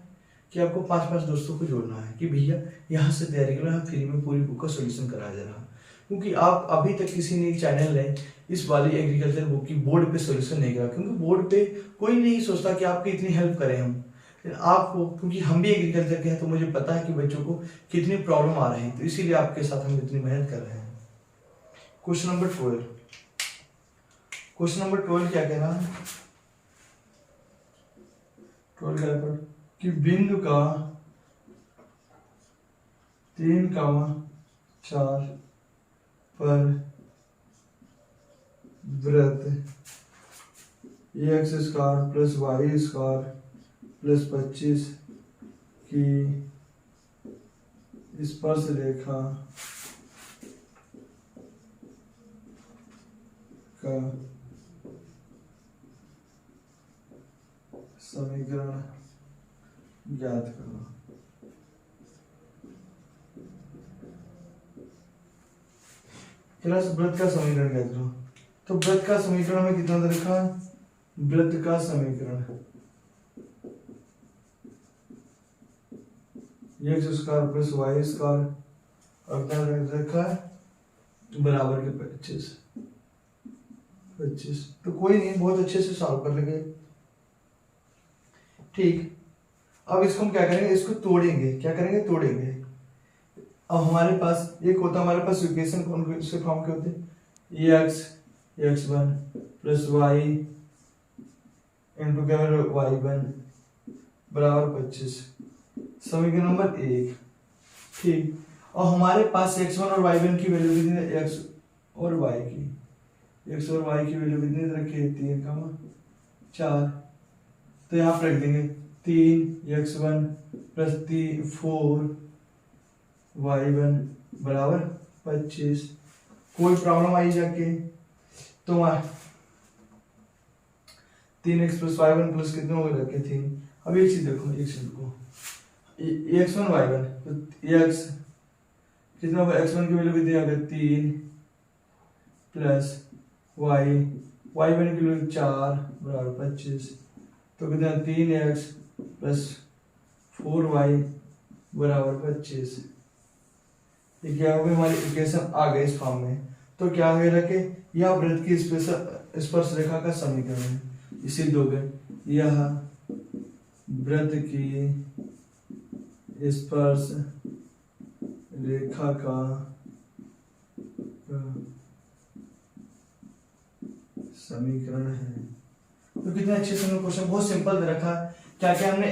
[SPEAKER 1] कि आपको 5-5 दोस्तों को जोड़ना है कि भैया यहाँ से तैयारी करो, यहाँ फ्री में पूरी बुक का सोल्यूशन कराया जा रहा। क्योंकि आप अभी तक किसी ने चैनल ने इस वाली एग्रीकल्चर बुक की बोर्ड पे सोल्यूशन नहीं करा, क्योंकि बोर्ड पे कोई नहीं सोचता कि आपकी इतनी हेल्प करें हम आपको, क्योंकि हम भी एग्रीकल्चर के हैं तो मुझे पता है कि बच्चों को कितनी प्रॉब्लम आ रही है, तो इसीलिए आपके साथ हम इतनी मेहनत कर रहे हैं। क्वेश्चन नंबर 12, क्वेश्चन नंबर 12 क्या कह रहा है 12 क्या है कि बिंदु का 3,4 पर वृत्त x square plus Y square plus 25 की स्पर्श रेखा का समीकरण ज्ञात करो। वृत्त का समीकरण ज्ञात करो। तो वृत्त का समीकरण में कितना दे रखा है, वृत्त का समीकरण x square plus Y square और क्या रखा है बराबर के 25। तो कोई नहीं, बहुत अच्छे से सॉल्व कर लेंगे। ठीक, अब इसको हम क्या करेंगे, इसको तोड़ेंगे। क्या करेंगे, तोड़ेंगे। अब हमारे पास एक होता है, हमारे पास इक्वेशन कौन से फॉर्म के होते हैं, x1 प्लस y इंटू क्या y1 बराबर 25, समीकरण नंबर 1। ठीक, और हमारे पास x1 और y1 की वैल्यू कितनी है, x और y की वैल्यू कितनी रखी है 3,4। तो यहाँ पर रख देंगे 3x1 प्लस 4y1 बराबर 25। कोई प्रॉब्लम आई जाके तो 3x प्लस y1 प्लस कितने हो गए रखे 3। अब एक चीज देखो, x1 y1 तो x कितना होगा, x1 की वैल्यू कितनी आ गई 3 प्लस y1 की वैल्यू 4 बराबर 25। तो कितना 3x प्लस 4y बराबर 25। ये क्या हो गई, हमारी इक्वेशन आ गई इस फॉर्म में। तो क्या हो रखे, यह वृत्त की स्पर्श रेखा का समीकरण है। इसे दोगे, यह वृत्त की स्पर्श रेखा का समीकरण है। तो कितने अच्छे से क्वेश्चन बहुत सिंपल दे रखा है। क्या क्या हमने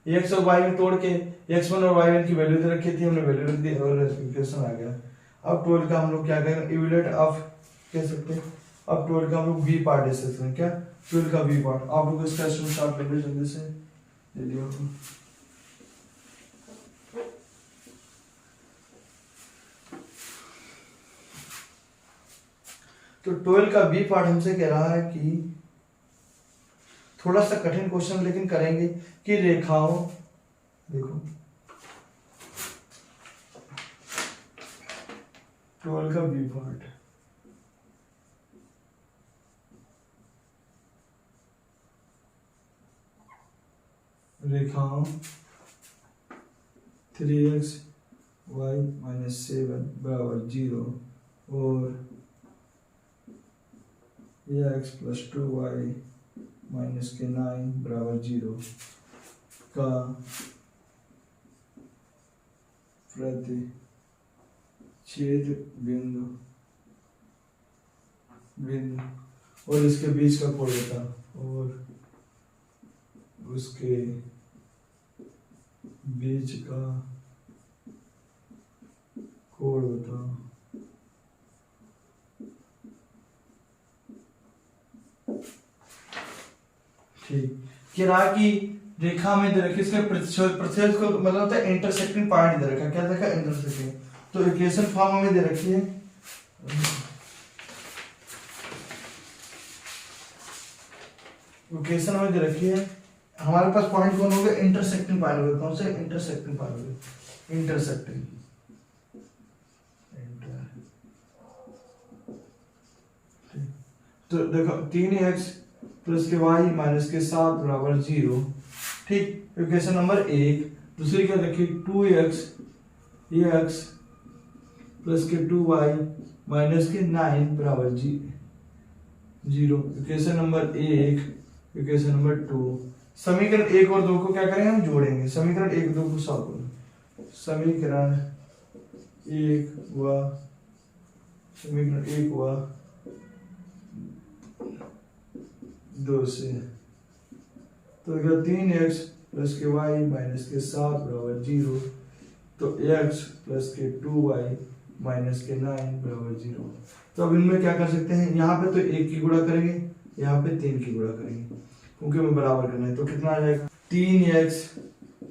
[SPEAKER 1] एक्स और वाई में तोड़ के x1 और y1 की वैल्यू दे रखी थी, हमने वैल्यू रख दी और इक्वेशन आ गया। अब 12 का हम लोग क्या करेंगे, इवैल्यूएट ऑफ कह सकते हैं। अब 12 का हम लोग v पार्ट दे सकते हैं। क्या 12 का v पार्ट, आप लोग इसका स्क्रीनशॉट ले लो जल्दी से, ले लियो। तो 12 का v पार्ट हमसे कह रहा है कि थोड़ा सा कठिन क्वेश्चन लेकिन करेंगे कि रेखाओं, देखो 12 का v पार्ट, रेखाओं 3x y माइनस 7 बराबर 0 और x प्लस 2y माइनस के 9 बराबर 0 का प्रतिच्छेद बिंदु और इसके बीच का कोण बता, और उसके बीच का कोण बताओ। ठीक, कह रहा कि रेखा में दे रखी, इसके प्रतिच्छेद को मतलब होता है इंटरसेक्टिंग पॉइंट दे रखा। क्या देखा, इंटरसेक्टिंग। तो इक्वेशन फॉर्म हमें दे रखी है, इक्वेशन हमें दे रखी है। हमारे पास पॉइंट कौन हो गया, इंटरसेक्टिंग पॉइंट हो गया। कौन से, इंटरसेक्टिंग पॉइंट हो गया, इंटरसेक्टिंग। तो देखो 3x प्लस के y माइनस के 7 बराबर 0। ठीक, इक्वेशन नंबर 1। दूसरी क्या रखी, 2x प्लस के 2y माइनस के 9 बराबर 0। Equation number 1। Equation number 2। समीकरण 1 और 2 को क्या करेंगे, हम जोड़ेंगे। समीकरण 1 2 को सॉल्व करो। समीकरण 1 व 2 से, तो 3x प्लस के y माइनस के 7 बराबर 0। तो x प्लस के 2y माइनस के 9 बराबर 0। तो अब इनमें क्या कर सकते हैं, यहाँ पे तो 1 की गुणा करेंगे, यहाँ पे 3 की गुणा करेंगे, क्योंकि हमें बराबर करना है। तो कितना आ जाएगा, 3x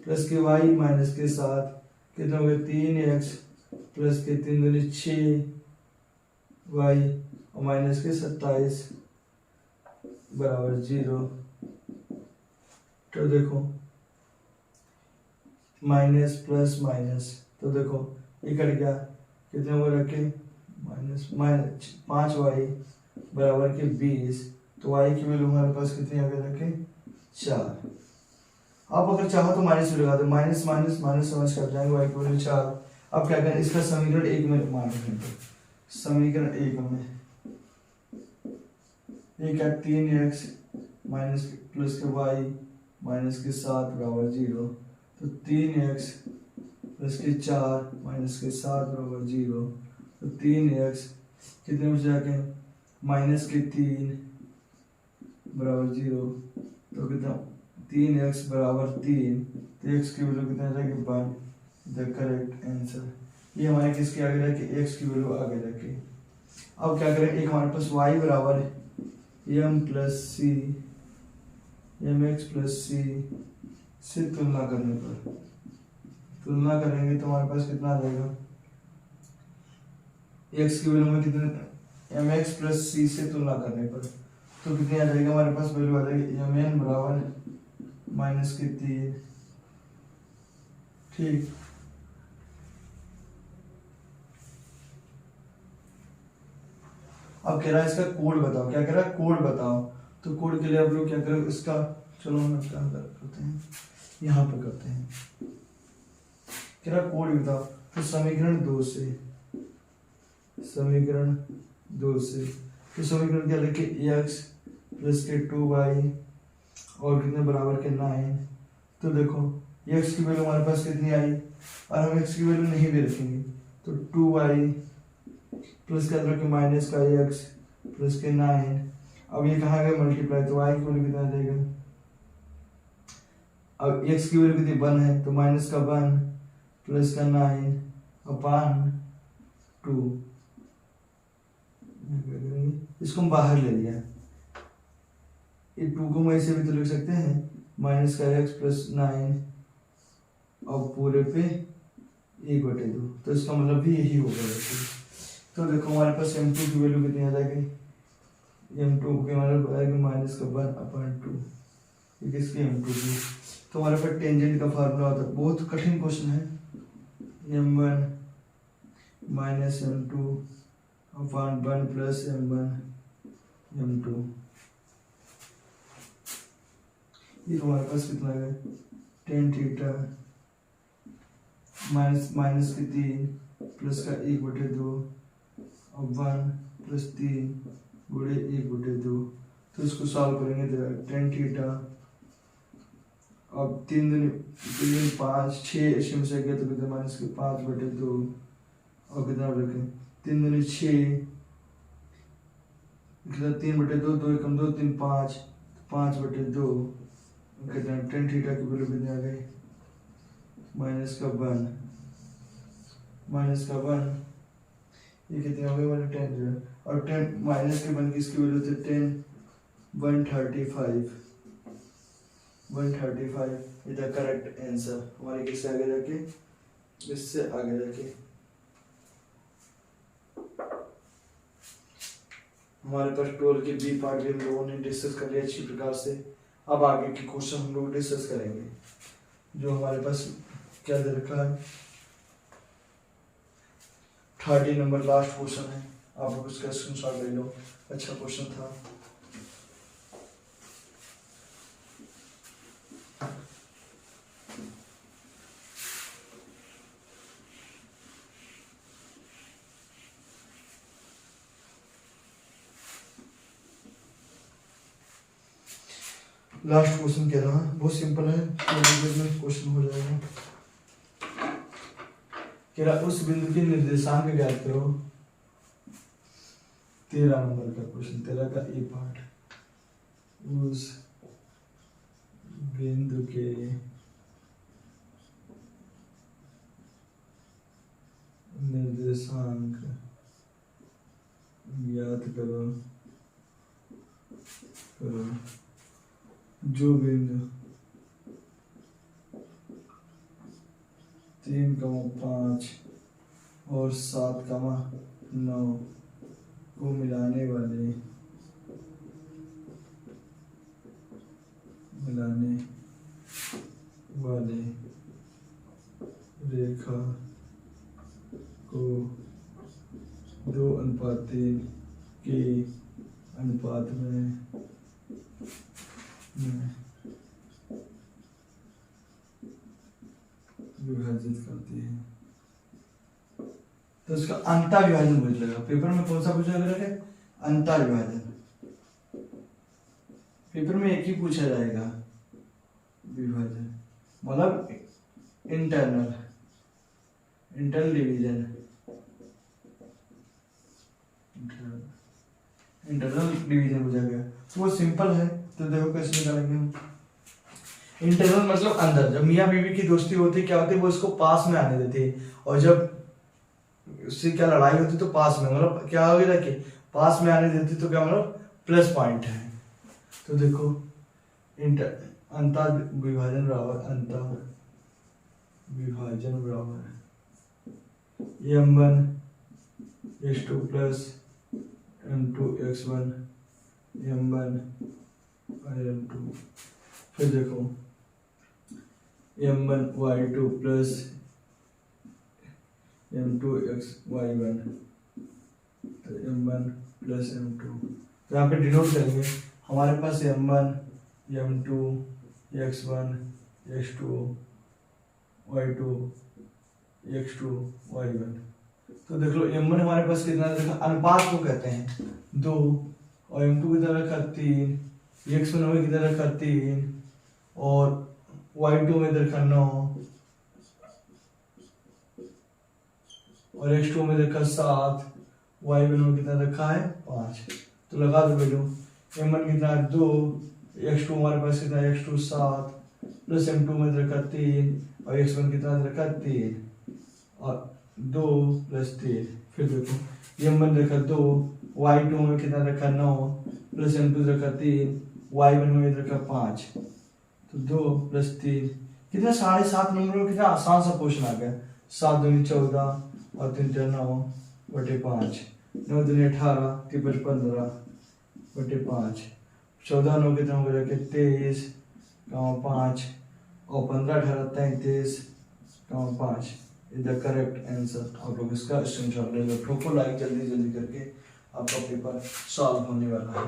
[SPEAKER 1] प्लस के y माइनस के 7 कितना हो गया, 3x प्लस के 3 दूनी 6y और माइनस के 27 बराबर 0। तो देखो माइनस प्लस माइनस, तो देखो ये कट गया, कितने वो रखे, माइनस 5y बराबर के 20। तो y की वैल्यू हमारे पास कितनी आ गई, रखे 4। आप अगर चाहो तो माइनस भी लगा दो, माइनस माइनस माइनस समझ कर जाएंगे, y की वैल्यू 4। अब क्या करें, इसका समीकरण 1 में मान लेंगे। समीकरण 1 में ये क्या, 3x माइनस प्लस के y माइनस के 7 बराबर 0। तो 3x प्लस के 4 माइनस के 7 बराबर 0। तो 3x कितने बच जाके, माइनस के 3 बराबर 0। तो कितना, 3x बराबर 3। तो x की वैल्यू कितना जाएगी, 1। The correct answer. ये हमारे किसके आगे रखे, x की वैल्यू आगे रखे। अब क्या करें, एक हमारे पास y बराबर m प्लस सी, एम एक्स प्लस सी से तुलना करने पर, तुलना करेंगे तो हमारे पास कितना आ जाएगा, x की वैल्यू में कितने, एम एक्स प्लस सी से तुलना करने पर तो कितनी आ जाएगा, हमारे पास वैल्यू आ जाएगी एम एन बराबर माइनस के 3। ठीक, अब कह रहा है इसका कोड बताओ। क्या कह रहा है, कोड बताओ। तो कोड के लिए आप लोग क्या करें, इसका चलो हम इसका करते हैं, यहाँ पे करते हैं। कह रहा कोड बताओ। तो समीकरण 2 से, समीकरण 2 से, तो समीकरण क्या लिखे, x प्लस के 2y और कितने बराबर के 9। तो देखो x की वैल्यू हमारे पास कितनी आई, और हम x की वैल्यू नहीं भी रखेंगे। तो 2y प्लस के अंदर के माइनस का x प्लस के 9। अब ये कहाँ गया मल्टीप्लाई, तो y की वैल्यू कितना आ जाएगा, अब x की वैल्यू कितनी 1 है तो माइनस का 1 प्लस का 9 अपान 2, इसको हम बाहर ले लिया, ये 2 को हम ऐसे भी तो लिख सकते हैं माइनस का x प्लस 9 और पूरे पे 1/2, तो इसका मतलब भी यही होगा वैसे। तो देखो हमारे पास m2 की वैल्यू कितनी आ जाएगी, m2 के मतलब आएगी माइनस का 1/2, ये किसकी m2 की। तो हमारे पास टेंजेंट का फार्मूला होता है, बहुत कठिन क्वेश्चन है, m1 माइनस m2 अपान 1 प्लस m1 m2, ये हमारे पास कितना है tan थीटा माइनस की 3 प्लस का 1/2 और 1 प्लस 3 गुणे 1/2, तो इसको सॉल्व करेंगे तो tan थीटा, अब 3 5 6 इसमें से गया तो कितना माइनस के 5/2 और कितना रखें 3 दूनी 6 कितना 3/2 2 एकम 2 3 5 5/2 कितना tan थीटा की वैल्यू कितनी आ गई माइनस का 1 ये कितने हो गए वाले 10 और 10 माइनस के 1 की इसकी वैल्यू थी 10 135 इज द करेक्ट आंसर हमारे किससे आगे जाके, इससे आगे जाके हमारे पास 12 के बी पार्ट भी हम लोगों ने डिस्कस कर लिया अच्छी प्रकार से। अब आगे के क्वेश्चन हम लोग डिस्कस करेंगे, जो हमारे पास क्या दे रखा है 30 नंबर लास्ट क्वेश्चन है, आप लोग इसका स्क्रीनशॉट ले लो, अच्छा क्वेश्चन था। लास्ट क्वेश्चन कह रहा है, बहुत सिंपल है, क्वेश्चन हो जाएगा। कह रहा उस बिंदु के निर्देशांक ज्ञात करो, 13 नंबर का क्वेश्चन, 13 का ए पार्ट, उस बिंदु के निर्देशांक ज्ञात करो जो बिंदु 3,5 और 7,9 को मिलाने वाले रेखा को 2:3 के अनुपात में विभाजित करती है। तो इसका अंता विभाजन पूछ लेगा पेपर में, कौन सा पूछा है अंता विभाजन, पेपर में एक ही पूछा जाएगा विभाजन, मतलब इंटरनल डिवीजन, इंटरनल डिवीजन पूछा गया, वो सिंपल है। तो देखो कैसे निकालेंगे हम, इंटरनल मतलब अंदर, जब मियाँ बीवी की दोस्ती होती क्या होती है, वो इसको पास में आने देती है, और जब उससे क्या लड़ाई होती तो पास में, मतलब क्या हो गया कि पास में आने देती तो क्या मतलब प्लस पॉइंट है। तो देखो अंता विभाजन बराबर m1 x2 plus m2 x1 m1 और m2, फिर देखो m1 y2 plus m2 y1, तो m1 प्लस m2, तो यहाँ पे डिनोट करेंगे, हमारे पास m1 m2 x1 x2 y2 x2 y1, तो देख लो m1 हमारे पास कितना देखा, अनुपात को कहते हैं 2, और m2 कितना रखा 3, x1 में कितना रखा 3, और y2 में रखा 9, और x2 में रखा 7, y1 में कितना रखा है 5, तो लगा दो वैल्यू, m1 कितना है 2, x2 हमारे पास कितना है x2 7 प्लस m2 में रखा 3 और x1 कितना रखा 3 और 2 प्लस 3। फिर देखो m1 रखा 2, y2 में कितना रखा 9 प्लस m2 रखा 3, y1 में रखा 5, तो 2 प्लस 3 कितना 7.5 नंबर में कितना आसान सा क्वेश्चन आ गया। 7 दूनी 14 और 3 9 बटे 5, 9 दूनी 18 3 15 बटे 5, 14 9 कितना हो गया 23 5 और 15 18 33 5 इज द करेक्ट आंसर। आप लोग इसका स्क्रीनशॉट ले लो। ठोको लाइक जल्दी जल्दी करके, आपका पेपर सॉल्व होने वाला है।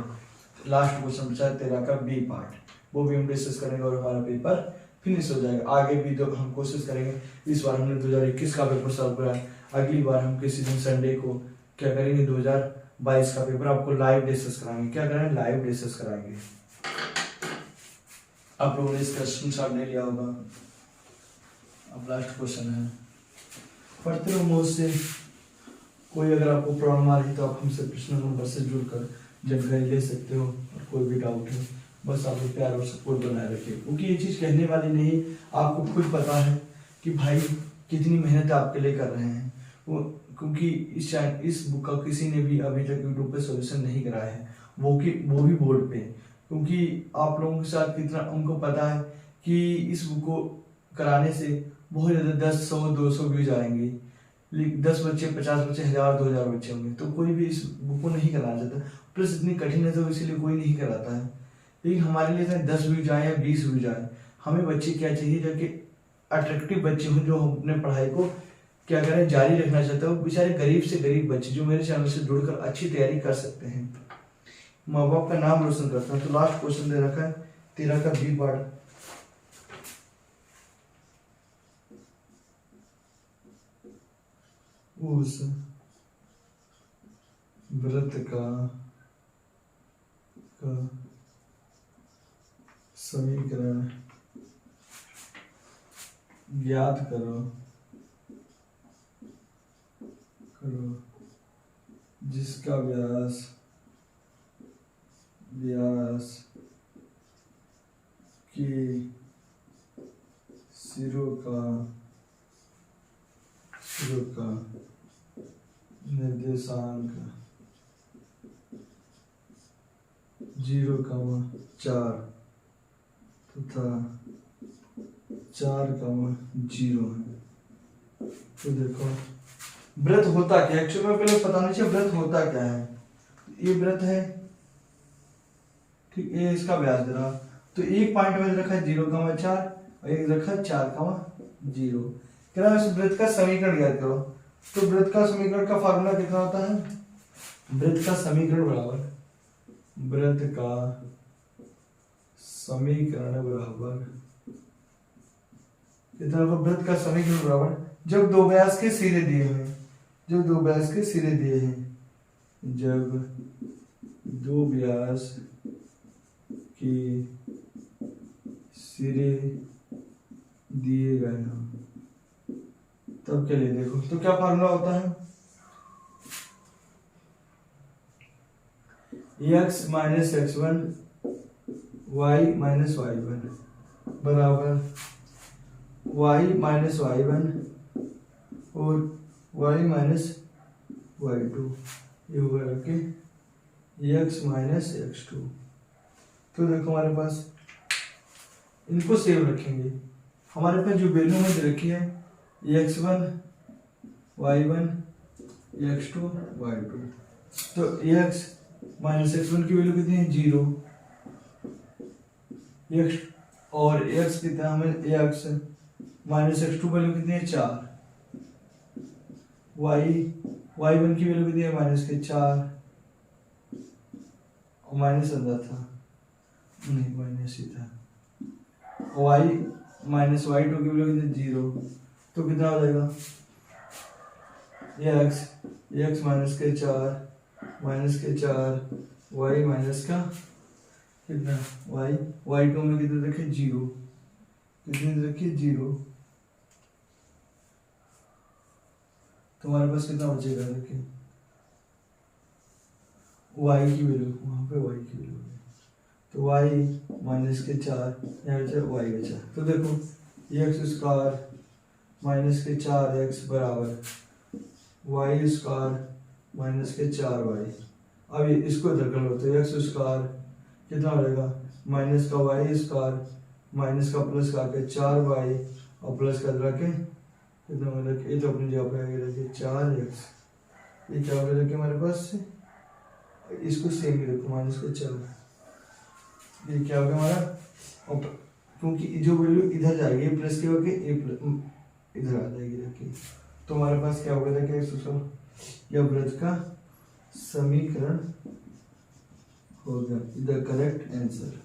[SPEAKER 1] लास्ट क्वेश्चन बचा है 13 का बी पार्ट, वो भी हम डिस्कस करेंगे और हमारा पेपर फिनिश हो जाएगा। आगे भी जो हम कोशिश करेंगे, इस बार हमने 2021 का पेपर सॉल्व करा है, अगली बार हम किसी दिन संडे को क्या करेंगे 2022 का पेपर आपको लाइव डिस्कस कराएंगे। क्या करेंगे? लाइव डिस्कस कराएंगे। आप लोगों ने इसका स्क्रीनशॉट ले लिया होगा। अब लास्ट क्वेश्चन है, पढ़ते रहो मुझसे। कोई अगर आपको प्रॉब्लम आ रही है तो आप हमसे पर्सनल नंबर से जुड़कर जानकारी ले सकते हो, और कोई भी डाउट है बस आप लोग प्यार और सपोर्ट बनाए रखिए, क्योंकि ये चीज़ कहने वाली नहीं, आपको खुद पता है कि भाई कितनी मेहनत आपके लिए कर रहे हैं वो, क्योंकि इस बुक का किसी ने भी अभी तक यूट्यूब पे सोल्यूशन नहीं कराया है, वो भी बोर्ड पे, क्योंकि आप लोगों के साथ कितना उनको पता है कि इस बुक को कराने से बहुत ज़्यादा 10 100 200 व्यूज आएंगे, 10 बच्चे 50 बच्चे 1000 2000 बच्चे होंगे, तो कोई भी इस बुक को नहीं कराना चाहता। प्लस इतनी कठिन है तो इसीलिए कोई नहीं कराता है। लेकिन हमारे लिए 10 व्यूज आए या 20 व्यूज आए, हमें बच्चे क्या चाहिए जो कि अट्रैक्टिव बच्चे हों, जो अपने पढ़ाई को क्या करें जारी रखना चाहते हो, बेचारे गरीब से गरीब बच्चे जो मेरे चैनल से जुड़कर अच्छी तैयारी कर सकते हैं, माँ बाप का नाम रोशन करते हैं। तो लास्ट क्वेश्चन दे रखा है 13 का बी पार्ट। उस व्रत का समीकरण ज्ञात करो जिसका व्यास के सिरों का निर्देशांक 0,4 तथा 4,0 है। तो देखो व्रत होता क्या है, एक्चुअली में पहले पता नहीं चाहिए व्रत होता क्या है। ये व्रत है, ठीक, ये इसका व्यास दे रहा, तो एक पॉइंट में रखा है 0,4 और एक रखा है 4,0। कह रहा है इस व्रत का समीकरण ज्ञात करो। तो व्रत का समीकरण का फार्मूला कितना होता है? व्रत का समीकरण बराबर कितना होगा? व्रत का समीकरण बराबर जब दो व्यास के सिरे दिए हैं, जब दो व्यास के सिरे दिए गए हैं, तब के लिए देखो तो क्या फार्मूला होता है? x minus x1 y minus y1 बराबर y माइनस y1 और y माइनस y2, ये होगा रखे x माइनस x2। तो देखो हमारे पास इनको सेव रखेंगे, हमारे पास जो वैल्यू में दे रखी है x1 y1 x2 y2, तो x माइनस x1 की वैल्यू कितनी है 0, x और x कितना हमें x माइनस x2 वैल्यू कितनी है 4, y1 की वैल्यू कितनी है माइनस के 4 और माइनस अंदर था नहीं माइनस ही था, y माइनस y2 की वैल्यू कितनी 0, तो कितना हो जाएगा x माइनस के 4 y माइनस का कितना y2 में कितने रखे 0, कितने रखे 0, तुम्हारे पास कितना बचेगा देखिए वाई की वैल्यू, वहाँ पे वाई की वैल्यू, तो वाई माइनस के 4, यहाँ बचा वाई बचा। तो देखो एक्स स्क्वायर माइनस के 4x बराबर वाई स्क्वायर माइनस के 4y। अब ये इसको इधर कर लो तो एक्स स्क्वायर कितना हो जाएगा, माइनस का वाई स्क्वायर माइनस का प्लस का के 4y और प्लस का रखे कितना हो जाएगा, ये तो अपनी जगह पे आगे रखिए 4x, ये क्या हो जाएगा हमारे पास से, इसको सेम ही रखो माइनस के 4, ये क्या होगा हमारा, और क्योंकि जो वैल्यू इधर जाएगी प्लस के होके इधर आ जाएगी रखिए, तो हमारे पास क्या होगा देखिए यह वृत्त का समीकरण हो गया, द करेक्ट आंसर।